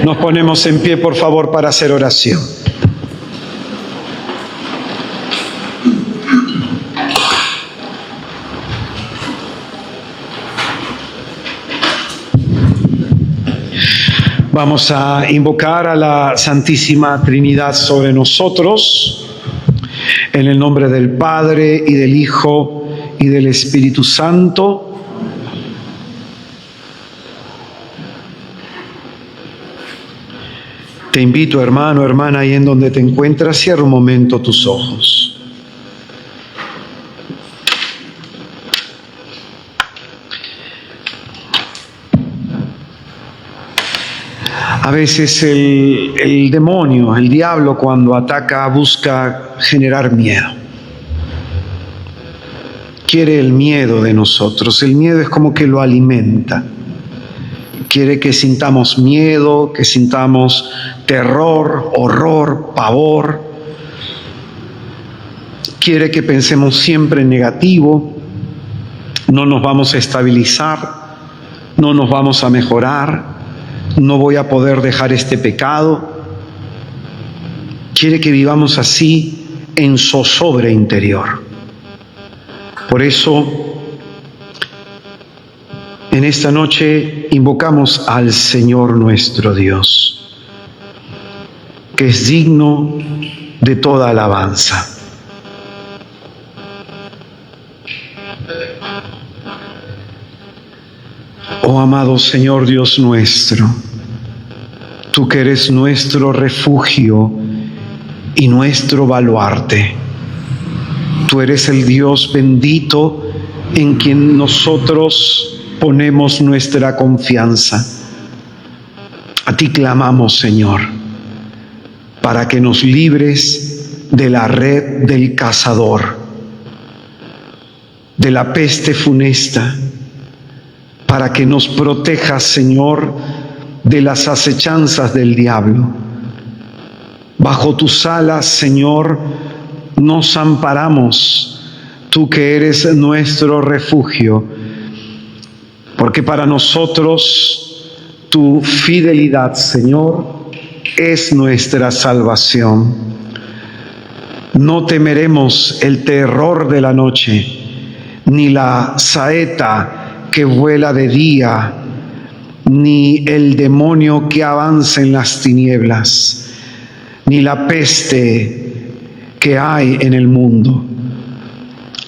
Nos ponemos en pie, por favor, para hacer oración. Vamos a invocar a la Santísima Trinidad sobre nosotros, en el nombre del Padre, y del Hijo, y del Espíritu Santo. Te invito, hermano, hermana, ahí en donde te encuentras, cierra un momento tus ojos. A veces el demonio, el diablo, cuando ataca, busca generar miedo. Quiere el miedo de nosotros. El miedo es como que lo alimenta. Quiere que sintamos miedo, que sintamos terror, horror, pavor. Quiere que pensemos siempre en negativo. No nos vamos a estabilizar, no nos vamos a mejorar. No voy a poder dejar este pecado. Quiere que vivamos así en zozobra interior. Por eso, en esta noche invocamos al Señor nuestro Dios, que es digno de toda alabanza. Oh amado Señor Dios nuestro, tú que eres nuestro refugio y nuestro baluarte, tú eres el Dios bendito en quien nosotros ponemos nuestra confianza. A ti clamamos, Señor, para que nos libres de la red del cazador, de la peste funesta, para que nos protejas, Señor, de las acechanzas del diablo. Bajo tus alas, Señor, nos amparamos, tú que eres nuestro refugio, porque para nosotros tu fidelidad, Señor, es nuestra salvación. No temeremos el terror de la noche, ni la saeta que vuela de día, ni el demonio que avanza en las tinieblas, ni la peste que hay en el mundo.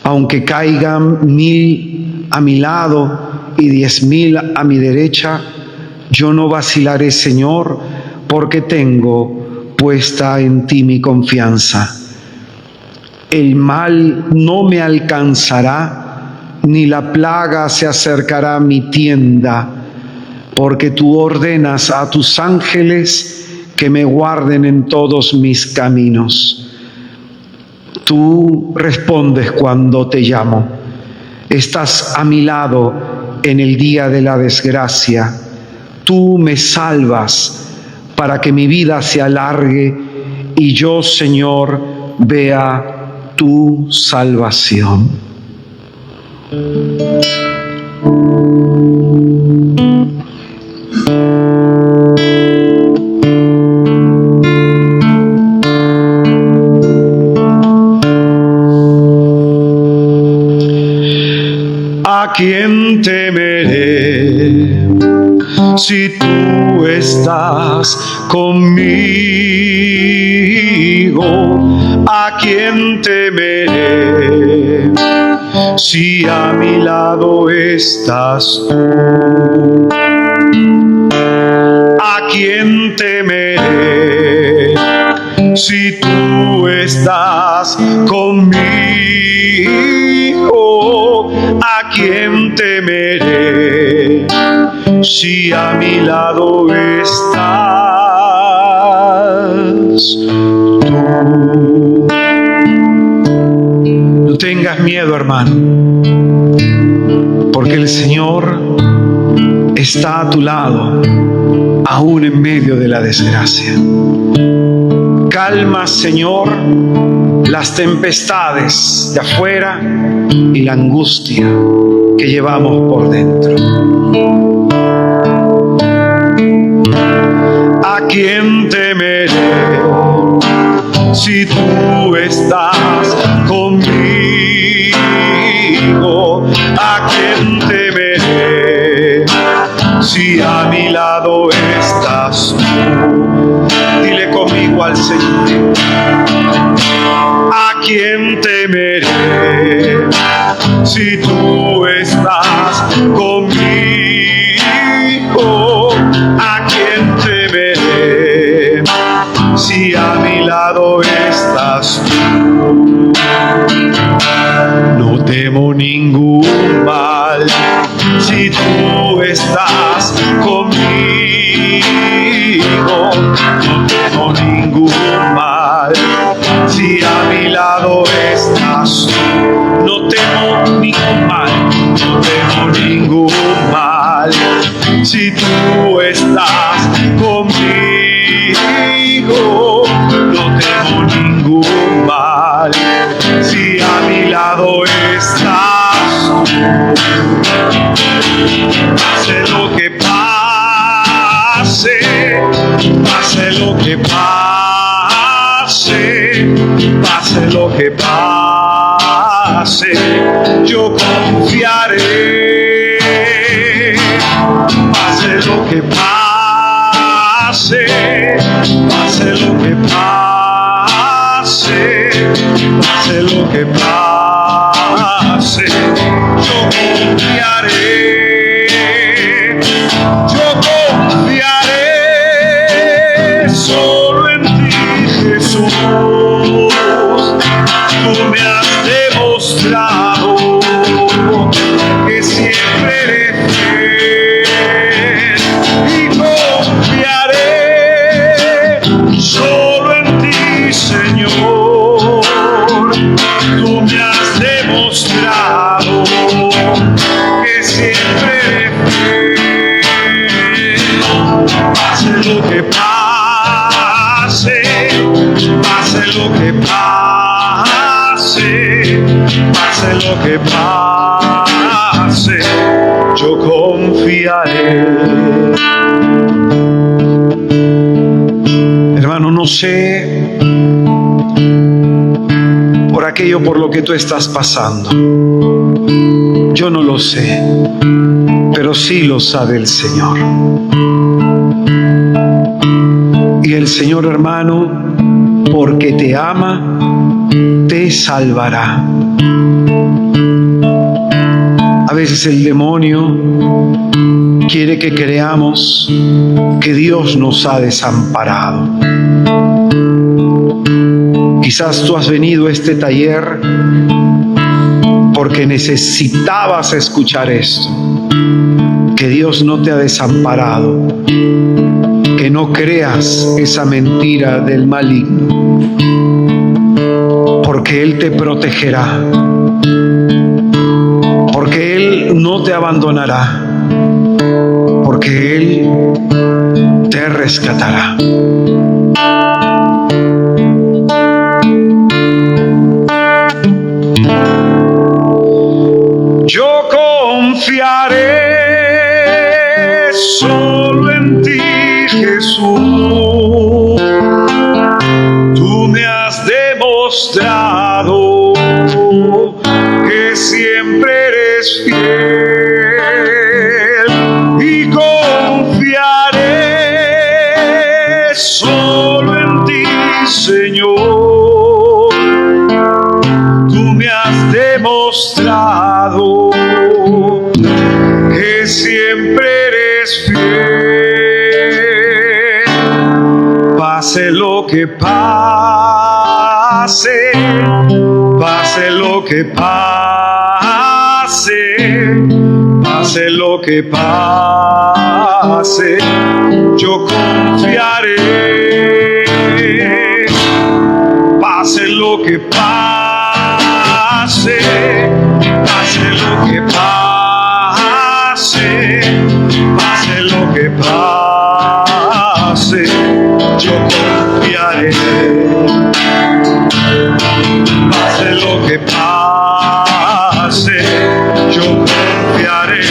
Aunque caigan 1000 a mi lado y 10,000 a mi derecha, yo no vacilaré, Señor, porque tengo puesta en ti mi confianza. El mal no me alcanzará, ni la plaga se acercará a mi tienda, porque tú ordenas a tus ángeles que me guarden en todos mis caminos. Tú respondes cuando te llamo. Estás a mi lado en el día de la desgracia. Tú me salvas para que mi vida se alargue y yo, Señor, vea tu salvación. ¿A quién temeré si tú estás conmigo? ¿A quién temeré si a mi lado estás tú? ¿A quién temeré si tú estás conmigo? ¿A quién temeré si a mi lado estás tú? No tengas miedo, hermano, porque el Señor está a tu lado, aún en medio de la desgracia. Calma, Señor, las tempestades de afuera y la angustia que llevamos por dentro. ¿A quién temeré si tú estás conmigo? ¿A quién temeré si a mi lado estás tú? Dile conmigo al Señor. ¿A quién temeré si tú estás conmigo? ¿A quién temeré si a mi lado estás tú? No temo ningún mal si tú estás conmigo. No temo ningún mal si a mi lado estás tú. No temo ningún mal, no temo ningún mal si tú estás conmigo. No temo ningún mal si a mi lado estás tú. Pase lo que pase, pase lo que pase, pase lo que pase, yo confiaré. Pase lo que pase, pase lo que pase, pase lo que pase, yo confiaré. Yo confiaré solo en ti, Jesús. Tú me has demostrado que siempre eres fiel, y confiaré solo en ti, Señor. lo que pase, pase lo que pase, yo confiaré. Hermano, no sé por aquello por lo que tú estás pasando. Yo no lo sé, pero sí lo sabe el Señor. Y el Señor, hermano, porque te ama, te salvará. A veces el demonio quiere que creamos que Dios nos ha desamparado. Quizás tú has venido a este taller porque necesitabas escuchar esto, que Dios no te ha desamparado, que no creas esa mentira del maligno, porque Él te protegerá, porque Él no te abandonará, porque Él te rescatará. Yo confiaré solo en ti, Jesús. Tú me has demostrado que siempre eres fiel, y confiaré solo en ti, Señor. Tú me has demostrado que siempre eres fiel. Pase lo que pase, pase lo que pase, pase lo que pase, yo confiaré. Pase lo que pase, pase lo que pase, pase lo que pase, yo confiaré. Pase lo que pase, yo confiaré.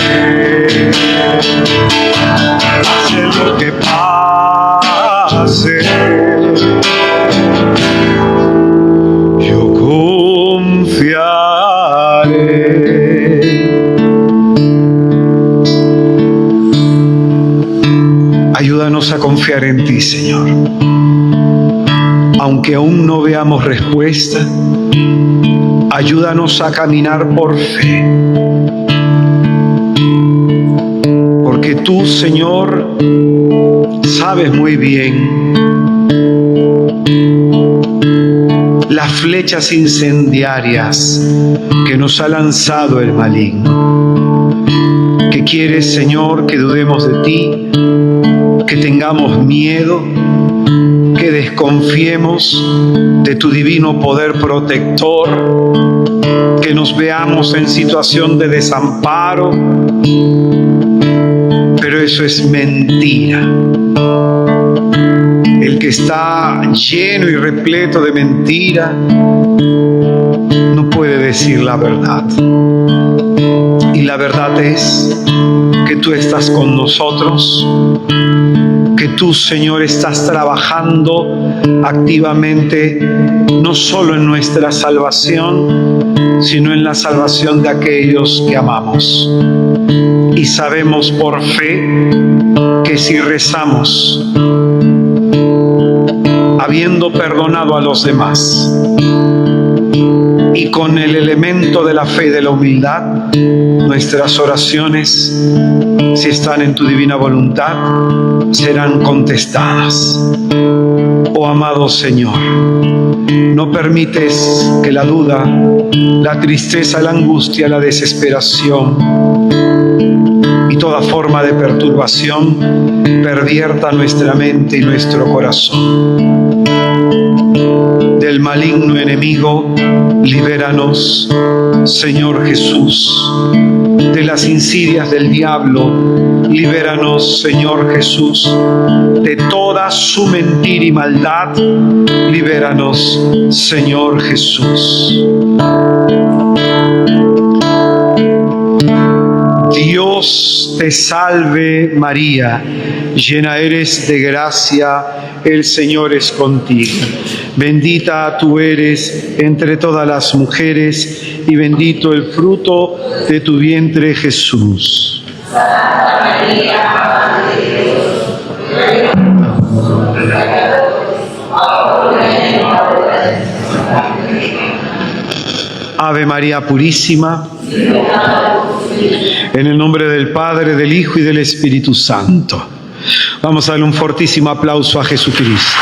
Pase lo que pase, yo confiaré. Ayúdanos a confiar en ti, Señor. Aunque aún no veamos respuesta, ayúdanos a caminar por fe. Porque tú, Señor, sabes muy bien las flechas incendiarias que nos ha lanzado el maligno. Que quieres, Señor, que dudemos de ti, que tengamos miedo, que desconfiemos de tu divino poder protector, que nos veamos en situación de desamparo, pero eso es mentira. El que está lleno y repleto de mentira no puede decir la verdad. Y la verdad es que tú estás con nosotros, que tú, Señor, estás trabajando activamente no solo en nuestra salvación, sino en la salvación de aquellos que amamos. Y sabemos por fe que si rezamos, habiendo perdonado a los demás, y con el elemento de la fe y de la humildad, nuestras oraciones, si están en tu divina voluntad, serán contestadas. Oh amado Señor, no permites que la duda, la tristeza, la angustia, la desesperación y toda forma de perturbación pervierta nuestra mente y nuestro corazón. Del del maligno enemigo, libéranos, Señor Jesús. De las insidias del diablo, libéranos, Señor Jesús. De toda su mentira y maldad, libéranos, Señor Jesús. Dios te salve María, llena eres de gracia, el Señor es contigo. Bendita tú eres entre todas las mujeres y bendito el fruto de tu vientre Jesús. Santa María, Madre de Dios, Ave María Purísima, en el nombre del Padre, del Hijo y del Espíritu Santo. Vamos a darle un fortísimo aplauso a Jesucristo.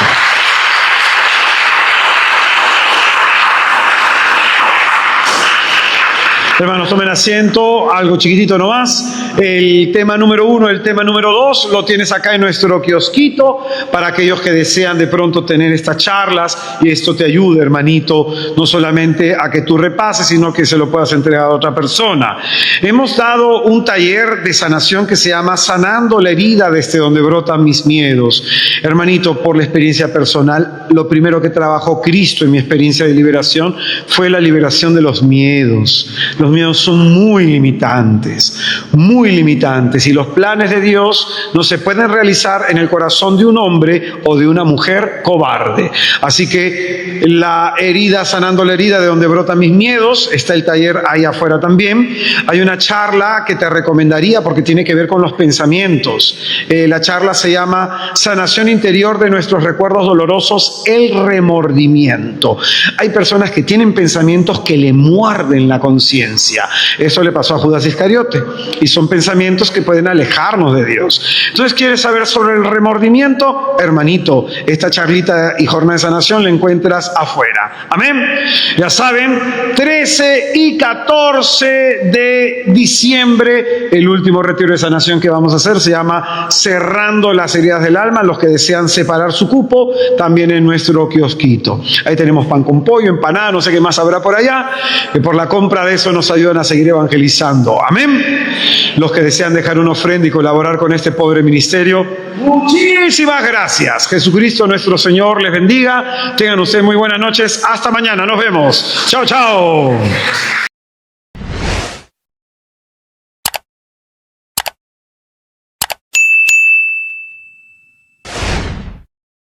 Hermanos, tomen asiento, algo chiquitito nomás. El tema número 1, el tema número 2, lo tienes acá en nuestro kiosquito para aquellos que desean de pronto tener estas charlas y esto te ayude, hermanito, no solamente a que tú repases, sino que se lo puedas entregar a otra persona. Hemos dado un taller de sanación que se llama Sanando la herida desde donde brotan mis miedos. Hermanito, por la experiencia personal, lo primero que trabajó Cristo en mi experiencia de liberación fue la liberación de los miedos. Los miedos son muy limitantes y los planes de Dios no se pueden realizar en el corazón de un hombre o de una mujer cobarde. Así que la herida, sanando la herida de donde brotan mis miedos, está el taller ahí afuera también. Hay una charla que te recomendaría porque tiene que ver con los pensamientos. La charla se llama Sanación interior de nuestros recuerdos dolorosos, el remordimiento. Hay personas que tienen pensamientos que le muerden la conciencia. Eso le pasó a Judas Iscariote y son pensamientos que pueden alejarnos de Dios. Entonces, ¿quieres saber sobre el remordimiento? Hermanito, esta charlita y jornada de sanación la encuentras afuera. Amén. Ya saben, 13 y 14 de diciembre, el último retiro de sanación que vamos a hacer se llama Cerrando las heridas del alma. Los que desean separar su cupo, también en nuestro kiosquito. Ahí tenemos pan con pollo, empanada, no sé qué más habrá por allá, que por la compra de eso nos ayudan a seguir evangelizando. Amén. Los que desean dejar una ofrenda y colaborar con este pobre ministerio, muchísimas gracias. Jesucristo nuestro Señor les bendiga. Tengan ustedes muy buenas noches. Hasta mañana. Nos vemos. Chao, chao.